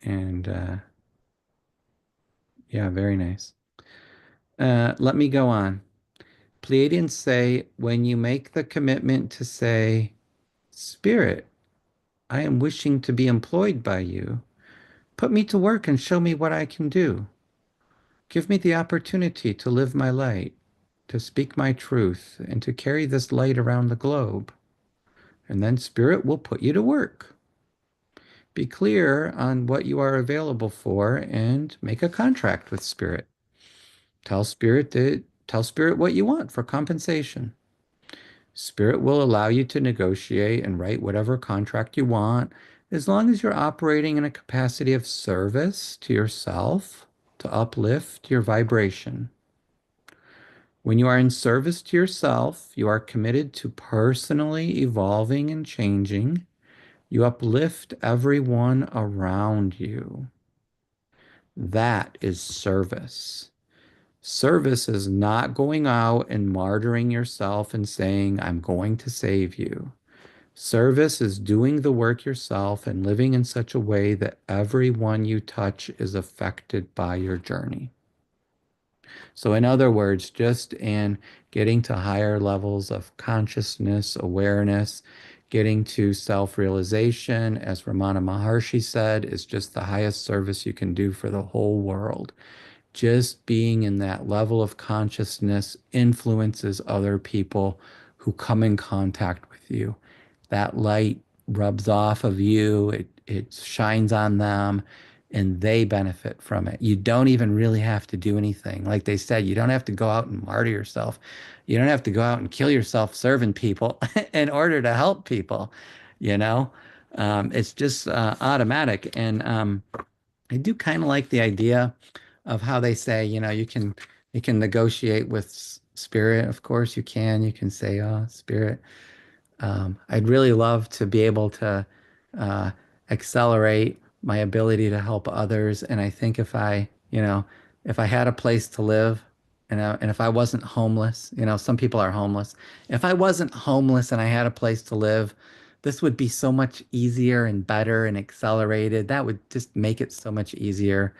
And yeah, very nice. Let me go on. Pleiadians say, when you make the commitment to say, Spirit, I am wishing to be employed by you, put me to work and show me what I can do. Give me the opportunity to live my light, to speak my truth, and to carry this light around the globe. And then Spirit will put you to work. Be clear on what you are available for and make a contract with Spirit. Tell Spirit what you want for compensation. Spirit will allow you to negotiate and write whatever contract you want as long as you're operating in a capacity of service to yourself to uplift your vibration. When you are in service to yourself, you are committed to personally evolving and changing. You uplift everyone around you. That is service. Service is not going out and martyring yourself and saying, I'm going to save you. Service is doing the work yourself and living in such a way that everyone you touch is affected by your journey. So, in other words, just in getting to higher levels of consciousness, awareness, getting to self realization, as Ramana Maharshi said, is just the highest service you can do for the whole world. Just being in that level of consciousness influences other people who come in contact with you. That light rubs off of you, it shines on them, and they benefit from it. You don't even really have to do anything. Like they said, you don't have to go out and martyr yourself. You don't have to go out and kill yourself serving people in order to help people, you know? It's just automatic. And I do kind of like the idea of how they say, you can negotiate with spirit. Of course, you can. You can say, "Oh, spirit, I'd really love to be able to uh, accelerate my ability to help others. And I think if I had a place to live, and if I wasn't homeless, some people are homeless. If I wasn't homeless and I had a place to live, this would be so much easier and better and accelerated. That would just make it so much easier.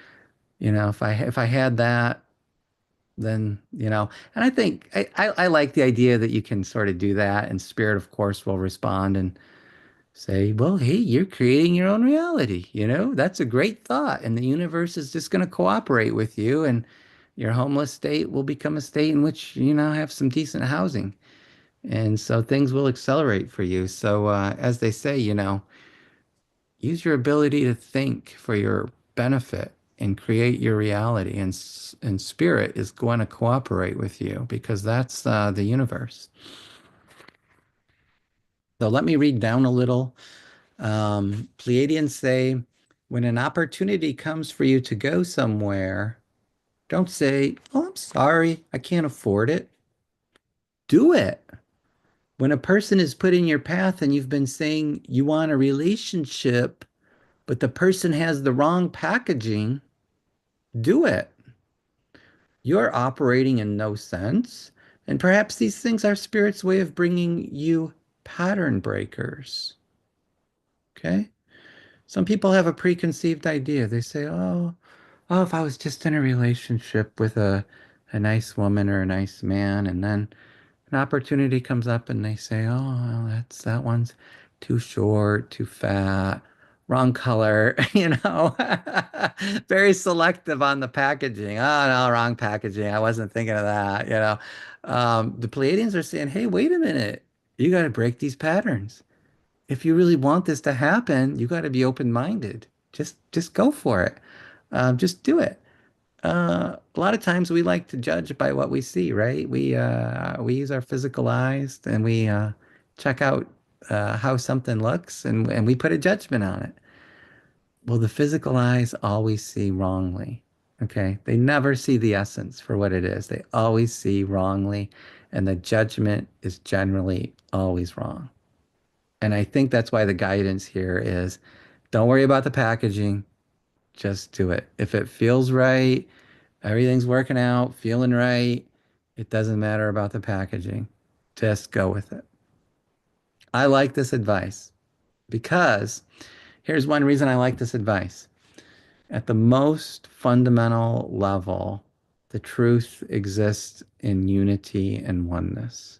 If I had that, then, and I think I like the idea that you can sort of do that, and spirit, of course, will respond and say, well, hey, you're creating your own reality. That's a great thought. And the universe is just going to cooperate with you, and your homeless state will become a state in which, have some decent housing. And so things will accelerate for you. So, as they say, use your ability to think for your benefit and create your reality. And spirit is going to cooperate with you because that's the universe. So let me read down a little. Pleiadians say, when an opportunity comes for you to go somewhere, don't say, oh, I'm sorry, I can't afford it. Do it. When a person is put in your path and you've been saying you want a relationship, but the person has the wrong packaging, do it. You're operating in no sense. And perhaps these things are spirit's way of bringing you pattern breakers. Okay? Some people have a preconceived idea. They say, oh, if I was just in a relationship with a nice woman or a nice man, and then an opportunity comes up and they say, oh, well, that one's too short, too fat, wrong color, very selective on the packaging. Oh, no, wrong packaging. I wasn't thinking of that. The Pleiadians are saying, hey, wait a minute. You got to break these patterns. If you really want this to happen, you got to be open-minded. Just go for it. Just do it. A lot of times we like to judge by what we see, right? We use our physical eyes and we check out how something looks and we put a judgment on it. Well, the physical eyes always see wrongly. Okay, they never see the essence for what it is. They always see wrongly, and the judgment is generally always wrong. And I think that's why the guidance here is don't worry about the packaging, just do it. If it feels right, everything's working out, feeling right. It doesn't matter about the packaging. Just go with it. I like this advice because here's one reason I like this advice. At the most fundamental level, the truth exists in unity and oneness.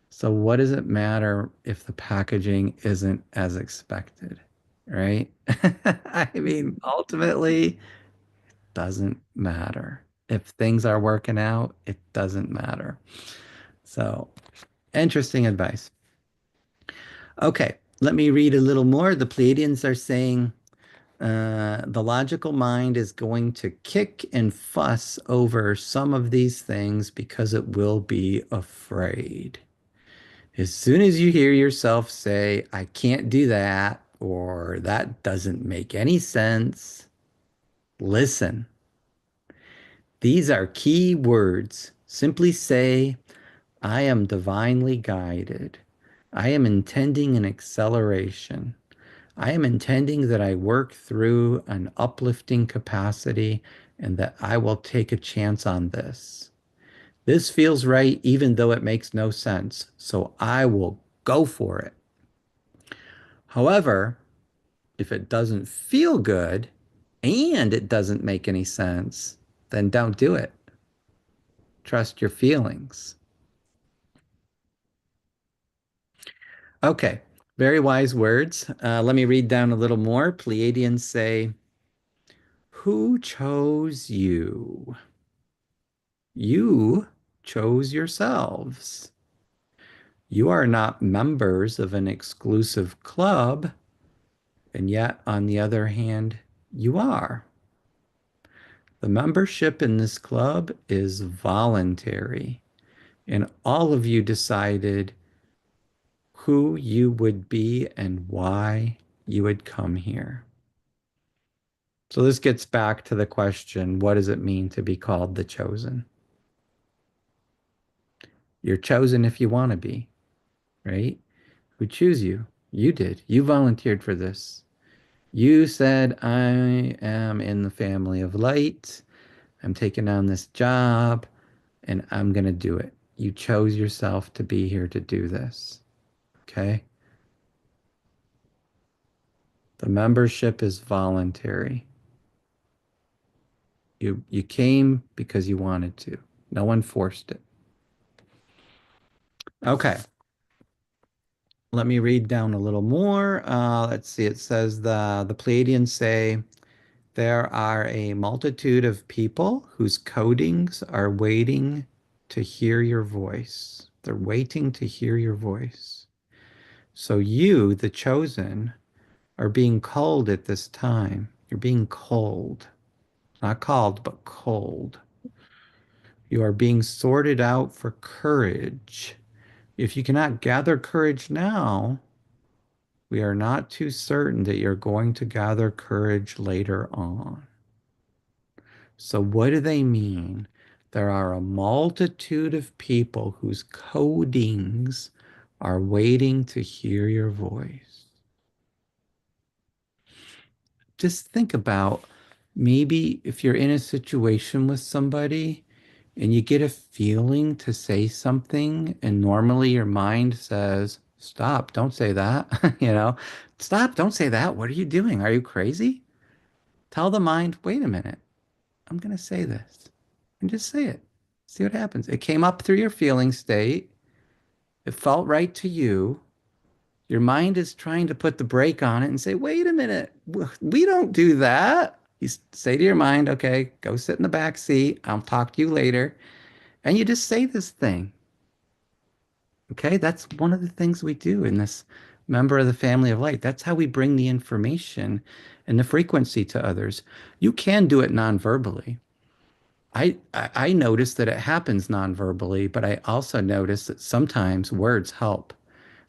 So what does it matter if the packaging isn't as expected, right? I mean, ultimately, doesn't matter. If things are working out, it doesn't matter. So, interesting advice. Okay, let me read a little more. The Pleiadians are saying the logical mind is going to kick and fuss over some of these things because it will be afraid. As soon as you hear yourself say, I can't do that, or that doesn't make any sense, listen. These are key words. Simply say, I am divinely guided. I am intending an acceleration. I am intending that I work through an uplifting capacity and that I will take a chance on this. This feels right even though it makes no sense. So I will go for it. However, if it doesn't feel good and it doesn't make any sense, then don't do it. Trust your feelings. Okay, very wise words. Let me read down a little more. Pleiadians say, who chose you? You chose yourselves. You are not members of an exclusive club, and yet, on the other hand, you are. The membership in this club is voluntary, and all of you decided who you would be and why you would come here. So this gets back to the question, what does it mean to be called the chosen? You're chosen if you want to be, right? Who choose you? You did. You volunteered for this. You said, I am in the family of light. I'm taking on this job and I'm going to do it. You chose yourself to be here to do this. Okay? The membership is voluntary. You came because you wanted to. No one forced it. Okay. Let me read down a little more. Let's see. It says the Pleiadians say there are a multitude of people whose codings are waiting to hear your voice. They're waiting to hear your voice. So you, the chosen, are being called at this time. You're being called. Not called, but called. You are being sorted out for courage. If you cannot gather courage now, we are not too certain that you're going to gather courage later on. So, what do they mean? There are a multitude of people whose codings are waiting to hear your voice. Just think about maybe if you're in a situation with somebody and you get a feeling to say something, and normally your mind says, stop, don't say that. Stop, don't say that. What are you doing? Are you crazy? Tell the mind, wait a minute, I'm going to say this. And just say it. See what happens. It came up through your feeling state. It felt right to you. Your mind is trying to put the brake on it and say, wait a minute, we don't do that. You say to your mind, okay, go sit in the back seat. I'll talk to you later. And you just say this thing. Okay, that's one of the things we do in this member of the family of light. That's how we bring the information and the frequency to others. You can do it non-verbally. I notice that it happens non-verbally, but I also notice that sometimes words help.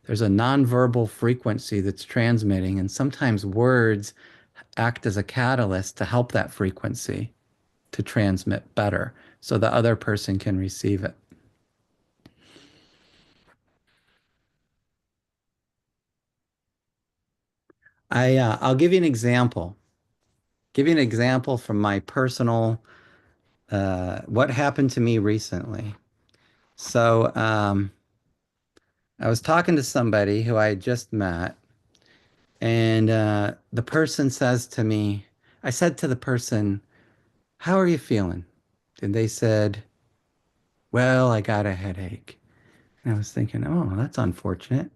There's a nonverbal frequency that's transmitting, and sometimes words act as a catalyst to help that frequency to transmit better so the other person can receive it. I'll give you an example. Give you an example from my personal what happened to me recently. So I was talking to somebody who I had just met, and the person says to me, I said to the person, how are you feeling? And they said, well, I got a headache. And I was thinking, oh, that's unfortunate.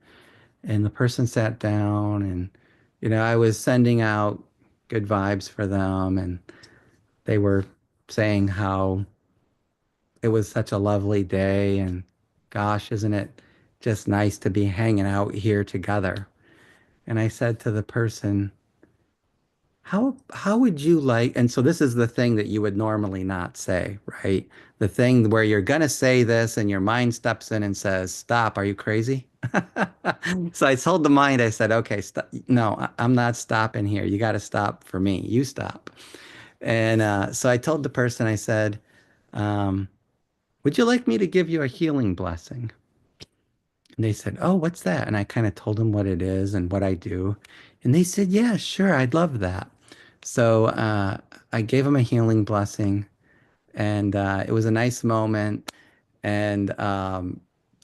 And the person sat down and, I was sending out good vibes for them. And they were saying how it was such a lovely day. And gosh, isn't it just nice to be hanging out here together? And I said to the person, how would you like, and so this is the thing that you would normally not say, right? The thing where you're gonna say this and your mind steps in and says, stop, are you crazy? So I told the mind, I said, okay, stop. No, I'm not stopping here. You got to stop for me. You stop. And so I told the person, I said, um, would you like me to give you a healing blessing? And they said, oh, what's that? And I kind of told them what it is and what I do. And they said, yeah, sure, I'd love that. So I gave them a healing blessing, and it was a nice moment. And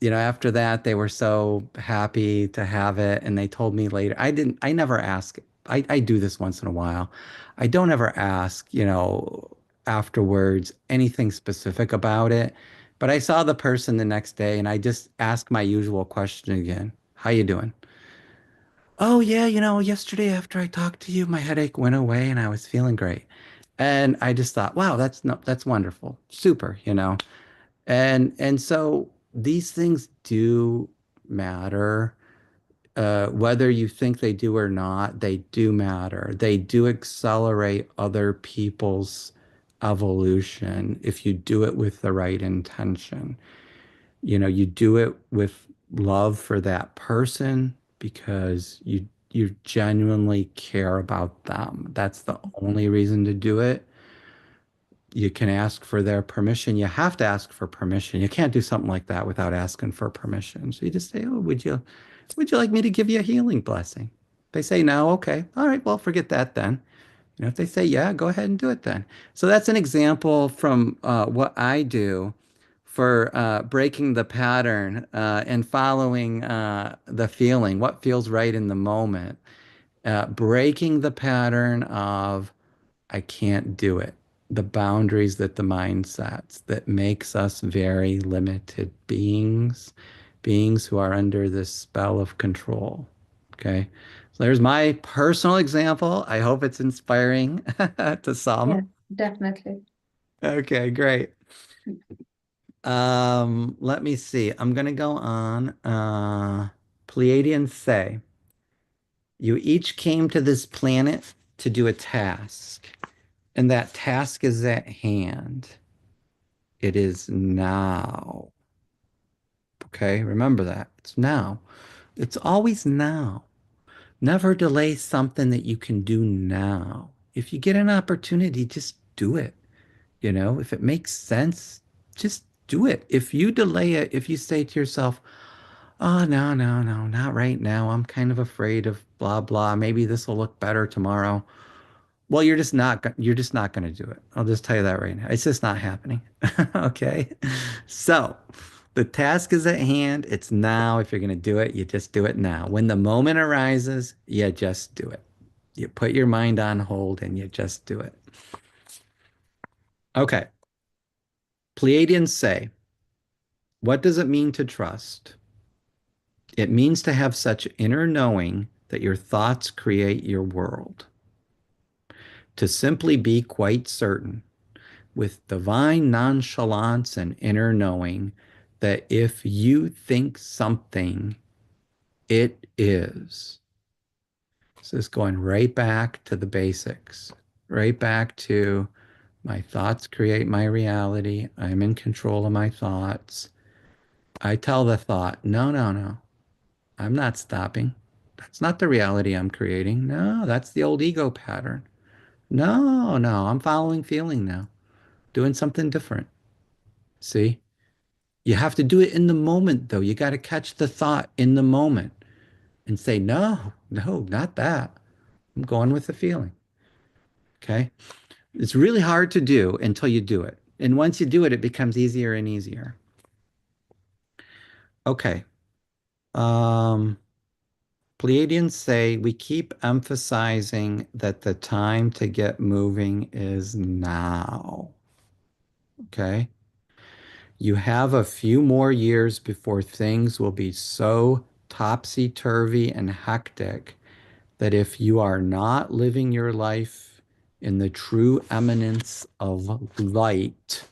After that, they were so happy to have it. And they told me later, I never ask. I do this once in a while. I don't ever ask, afterwards anything specific about it. But I saw the person the next day and I just asked my usual question again. How you doing? Oh yeah, yesterday after I talked to you, my headache went away and I was feeling great. And I just thought, wow, that's no, that's wonderful. Super. And so these things do matter. Whether you think they do or not, they do matter. They do accelerate other people's evolution if you do it with the right intention. You do it with love for that person because you genuinely care about them. That's the only reason to do it. You can ask for their permission. You have to ask for permission. You can't do something like that without asking for permission. So you just say, "Oh, would you like me to give you a healing blessing?" They say no, okay. All right, well, forget that then. If they say yeah, go ahead and do it then. So that's an example from what I do for breaking the pattern and following the feeling, what feels right in the moment. Breaking the pattern of I can't do it. The boundaries that the mind sets that makes us very limited beings who are under this spell of control. Okay. So there's my personal example. I hope it's inspiring to some. Yeah, definitely. Okay, great. Let me see. I'm gonna go on. Pleiadians say, you each came to this planet to do a task, and that task is at hand. It is now. Okay, remember that. It's now. It's always now. Never delay something that you can do now. If you get an opportunity, just do it. If it makes sense, just do it. If you delay it, if you say to yourself, oh, no, no, no, not right now. I'm kind of afraid of blah, blah. Maybe this will look better tomorrow. Well, you're just not going to do it. I'll just tell you that right now. It's just not happening. Okay. So the task is at hand. It's now. If you're going to do it, you just do it now. When the moment arises, you just do it. You put your mind on hold and you just do it. Okay. Pleiadians say, what does it mean to trust? It means to have such inner knowing that your thoughts create your world. To simply be quite certain with divine nonchalance and inner knowing that if you think something, it is. So it's going right back to the basics, right back to my thoughts create my reality. I'm in control of my thoughts. I tell the thought, no, no, no, I'm not stopping. That's not the reality I'm creating. No, that's the old ego pattern. No, no, I'm following feeling now, doing something different. See? You have to do it in the moment, though. You got to catch the thought in the moment and say, no, no, not that. I'm going with the feeling. Okay. It's really hard to do until you do it. And once you do it, it becomes easier and easier. Okay. Um, Pleiadians say we keep emphasizing that the time to get moving is now. Okay. You have a few more years before things will be so topsy-turvy and hectic that if you are not living your life in the true eminence of light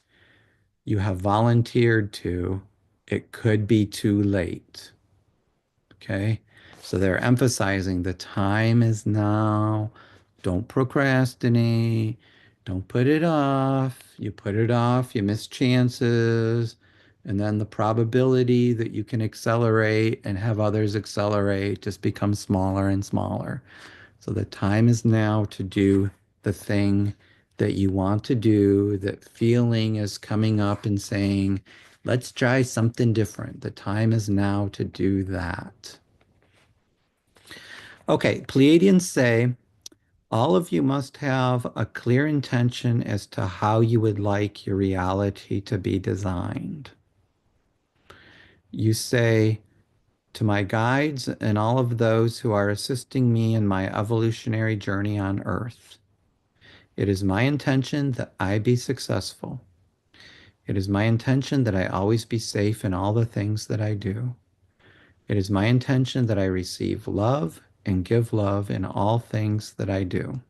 you have volunteered to, it could be too late. Okay. So they're emphasizing the time is now. Don't procrastinate. Don't put it off. You put it off, you miss chances. And then the probability that you can accelerate and have others accelerate just becomes smaller and smaller. So the time is now to do the thing that you want to do, that feeling is coming up and saying, let's try something different. The time is now to do that. Okay, Pleiadians say all of you must have a clear intention as to how you would like your reality to be designed. You say, to my guides and all of those who are assisting me in my evolutionary journey on Earth, it is my intention that I be successful. It is my intention that I always be safe in all the things that I do. It is my intention that I receive love and give love in all things that I do.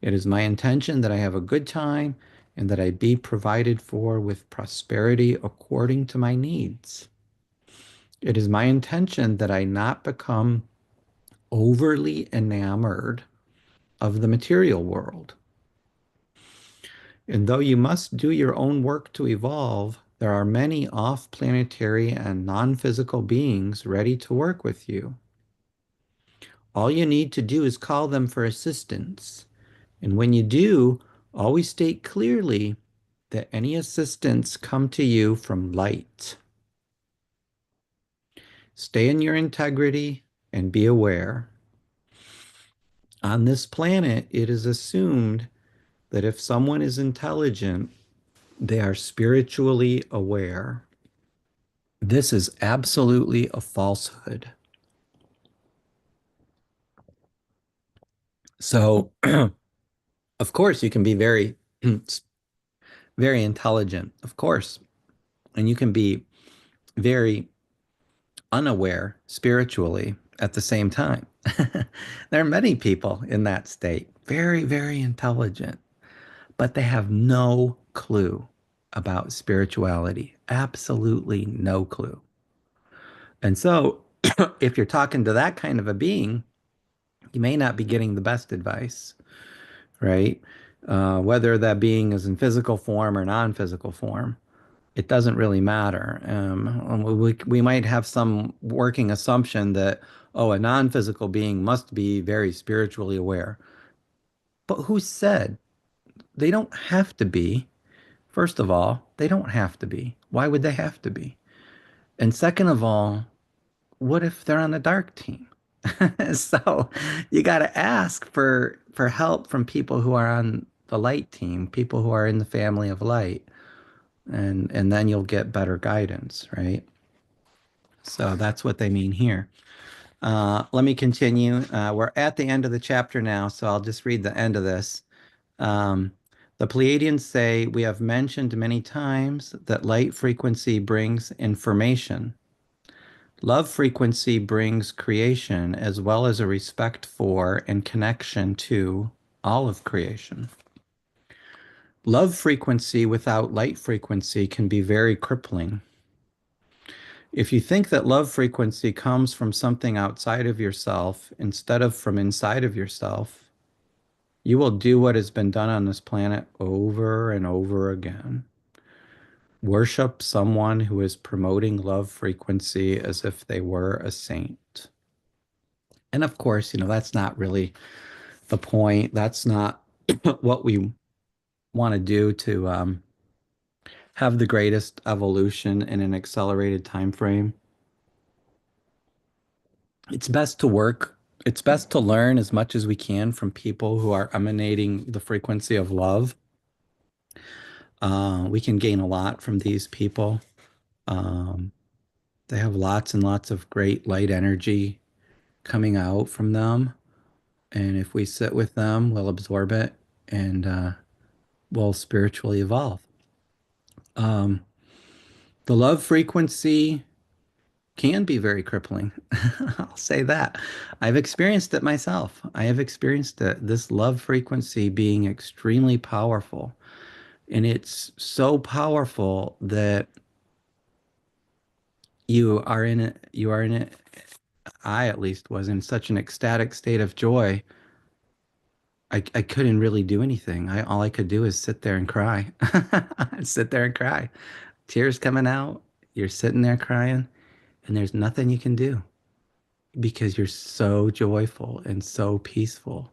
It is my intention that I have a good time and that I be provided for with prosperity according to my needs. It is my intention that I not become overly enamored of the material world. And though you must do your own work to evolve, there are many off-planetary and non-physical beings ready to work with you. All you need to do is call them for assistance. And when you do, always state clearly that any assistance come to you from light. Stay in your integrity and be aware. On this planet, it is assumed that if someone is intelligent, they are spiritually aware. This is absolutely a falsehood. So, of course, you can be very, very intelligent, of course, and you can be very unaware spiritually at the same time. There are many people in that state, very, very intelligent, but they have no clue about spirituality. Absolutely no clue. And so, if you're talking to that kind of a being, you may not be getting the best advice, right? Whether that being is in physical form or non-physical form, it doesn't really matter. We might have some working assumption that, oh, a non-physical being must be very spiritually aware. But who said? They don't have to be. First of all, they don't have to be. Why would they have to be? And second of all, what if they're on the dark team? So you got to ask for help from people who are on the light team, people who are in the family of light, and then you'll get better guidance, right? So that's what they mean here. Let me continue. We're at the end of the chapter now, so I'll just read the end of this. Um, the Pleiadians say, we have mentioned many times that light frequency brings information. Love frequency brings creation as well as a respect for and connection to all of creation. Love frequency without light frequency can be very crippling. If you think that love frequency comes from something outside of yourself instead of from inside of yourself, you will do what has been done on this planet over and over again. Worship someone who is promoting love frequency as if they were a saint. And of course, that's not really the point. That's not what we want to do to have the greatest evolution in an accelerated time frame. It's best to work, it's best to learn as much as we can from people who are emanating the frequency of love. We can gain a lot from these people. Um, they have lots and lots of great light energy coming out from them. And if we sit with them, we'll absorb it and we'll spiritually evolve. Um, the love frequency can be very crippling. I'll say that. I've experienced it myself. I have experienced it, this love frequency being extremely powerful. And it's so powerful that you are in it. I at least was in such an ecstatic state of joy. I couldn't really do anything. All I could do is sit there and cry. Sit there and cry. Tears coming out. You're sitting there crying, and there's nothing you can do because you're so joyful and so peaceful.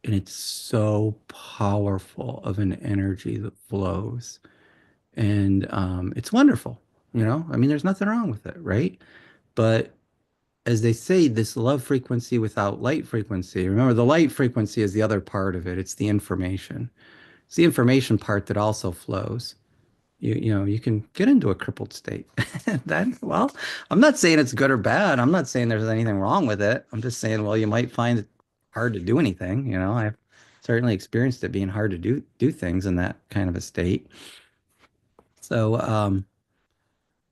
And it's so powerful of an energy that flows. And it's wonderful. I mean, there's nothing wrong with it, right? But as they say, this love frequency without light frequency, remember the light frequency is the other part of it. It's the information. It's the information part that also flows. you can get into a crippled state. Well, I'm not saying it's good or bad. I'm not saying there's anything wrong with it. I'm just saying, well, you might find it hard to do anything. I've certainly experienced it being hard to do things in that kind of a state. So,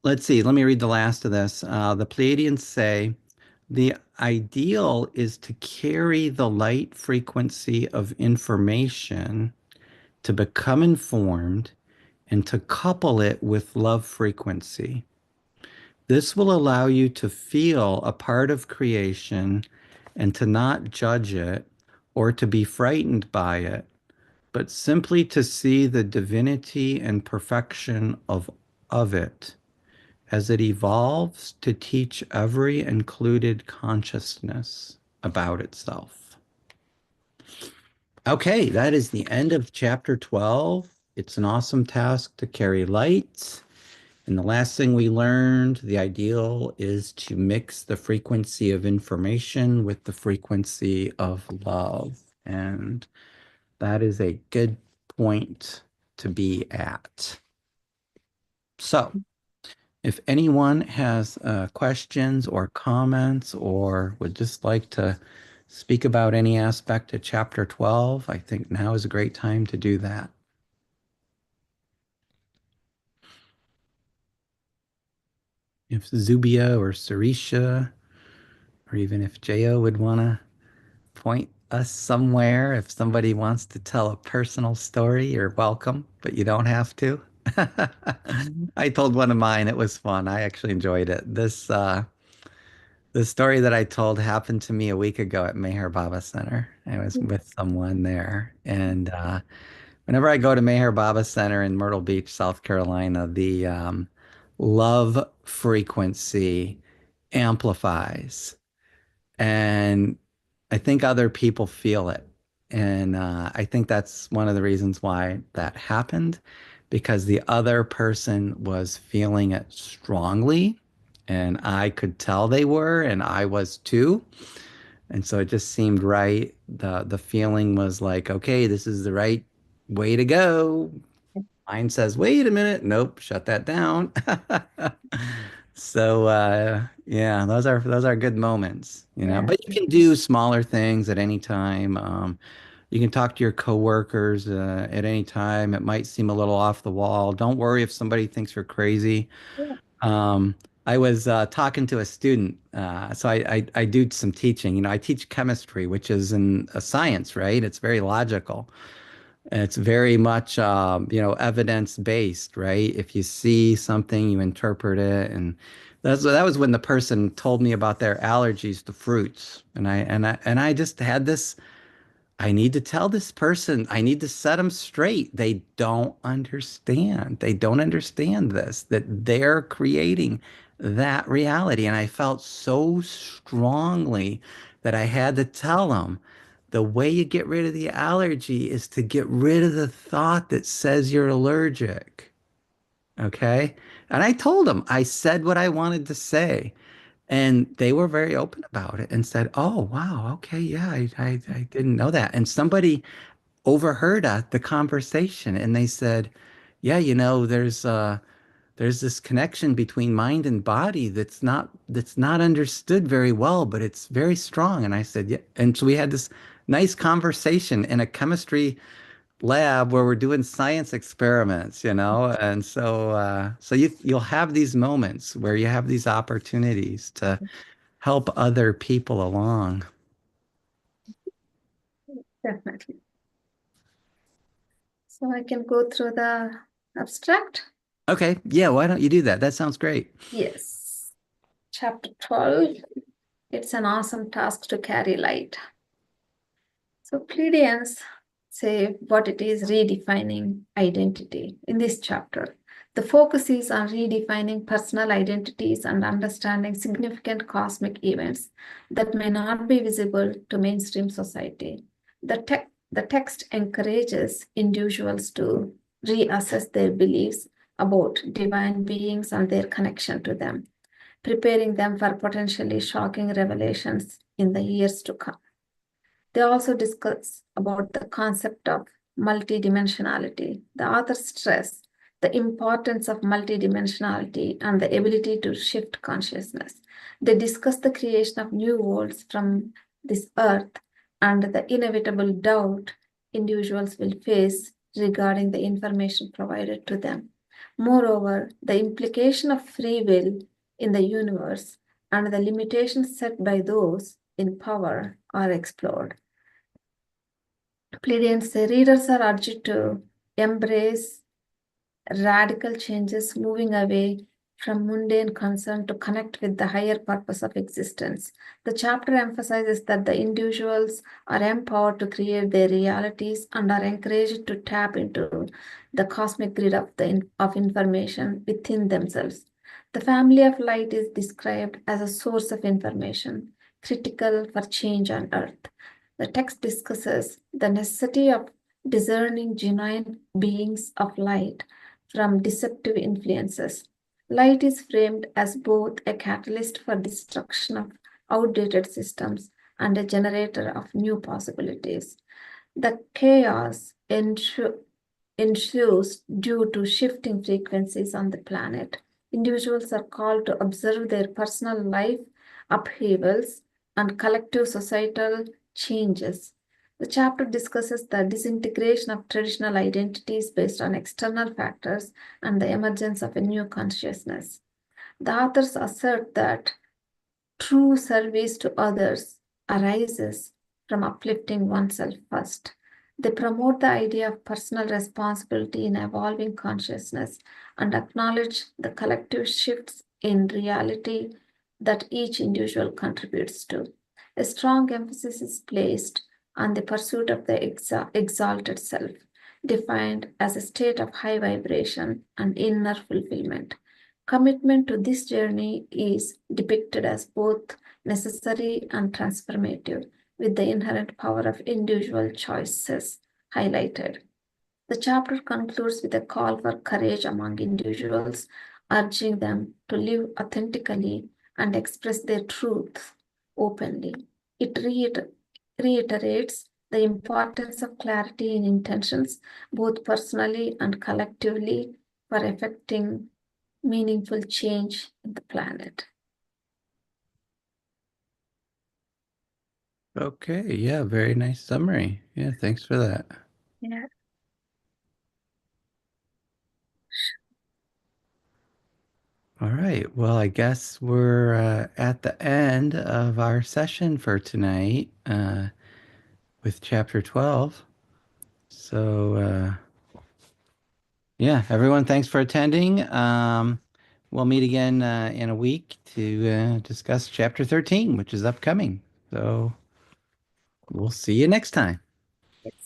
let's see. Let me read the last of this. The Pleiadians say the ideal is to carry the light frequency of information to become informed and to couple it with love frequency. This will allow you to feel a part of creation and to not judge it or to be frightened by it, but simply to see the divinity and perfection of it as it evolves to teach every included consciousness about itself. Okay, that is the end of chapter 12. It's an awesome task to carry light. And the last thing we learned, the ideal is to mix the frequency of information with the frequency of love. And that is a good point to be at. So, if anyone has questions or comments or would just like to speak about any aspect of chapter 12, I think now is a great time to do that. If Zubia or Sarisha, or even if Jaya would want to point us somewhere, if somebody wants to tell a personal story, you're welcome, but you don't have to. I told one of mine. It was fun. I actually enjoyed it. The story that I told happened to me a week ago at Meher Baba Center. I was with someone there, and whenever I go to Meher Baba Center in Myrtle Beach, South Carolina, the love frequency amplifies. And I think other people feel it. And I think that's one of the reasons why that happened, because the other person was feeling it strongly. And I could tell they were, and I was too. And so it just seemed right. The feeling was like, okay, this is the right way to go. Mine says, wait a minute. Nope, shut that down. So yeah, those are good moments, Yeah. But you can do smaller things at any time. You can talk to your coworkers at any time. It might seem a little off the wall. Don't worry if somebody thinks you're crazy. Yeah. Um, I was talking to a student, so I do some teaching. I teach chemistry, which is a science, right? It's very logical. It's very much, evidence based, right? If you see something, you interpret it, and that was when the person told me about their allergies to fruits, and I just had this. I need to tell this person. I need to set them straight. They don't understand. They don't understand this, that they're creating that reality, and I felt so strongly that I had to tell them. The way you get rid of the allergy is to get rid of the thought that says you're allergic. Okay. And I told them, I said what I wanted to say. And they were very open about it and said, oh, wow. Okay. Yeah. I didn't know that. And somebody overheard the conversation and they said, yeah, there's this connection between mind and body that's not understood very well, but it's very strong. And I said, yeah. And so we had this nice conversation in a chemistry lab where we're doing science experiments, and so you'll have these moments where you have these opportunities to help other people along. Definitely. So I can go through the abstract. Okay, yeah, why don't you do that? That sounds great. Yes. Chapter 12. It's an awesome task to carry light. So Pleiadians say what it is redefining identity in this chapter. The focus is on redefining personal identities and understanding significant cosmic events that may not be visible to mainstream society. The text encourages individuals to reassess their beliefs about divine beings and their connection to them, preparing them for potentially shocking revelations in the years to come. They also discuss about the concept of multidimensionality. The authors stress the importance of multidimensionality, and the ability to shift consciousness. They discuss the creation of new worlds from this earth and the inevitable doubt individuals will face regarding the information provided to them. Moreover, the implication of free will in the universe and the limitations set by those in power are explored. Pleiadians readers are urged to embrace radical changes, moving away from mundane concern to connect with the higher purpose of existence. The chapter emphasizes that the individuals are empowered to create their realities and are encouraged to tap into the cosmic grid of information within themselves. The family of light is described as a source of information critical for change on Earth. The text discusses the necessity of discerning genuine beings of light from deceptive influences. Light is framed as both a catalyst for destruction of outdated systems and a generator of new possibilities. The chaos ensues due to shifting frequencies on the planet. Individuals are called to observe their personal life upheavals and collective societal changes. The chapter discusses the disintegration of traditional identities based on external factors and the emergence of a new consciousness. The authors assert that true service to others arises from uplifting oneself first. They promote the idea of personal responsibility in evolving consciousness and acknowledge the collective shifts in reality that each individual contributes to. A strong emphasis is placed on the pursuit of the exalted self, defined as a state of high vibration and inner fulfillment. Commitment to this journey is depicted as both necessary and transformative, with the inherent power of individual choices highlighted. The chapter concludes with a call for courage among individuals, urging them to live authentically and express their truths openly. It reiterates the importance of clarity in intentions, both personally and collectively, for effecting meaningful change in the planet. Okay, yeah, very nice summary. Yeah, thanks for that. Yeah. All right, well, I guess we're at the end of our session for tonight with chapter 12. So, yeah, everyone, thanks for attending. We'll meet again in a week to discuss chapter 13, which is upcoming. So, we'll see you next time. Yes.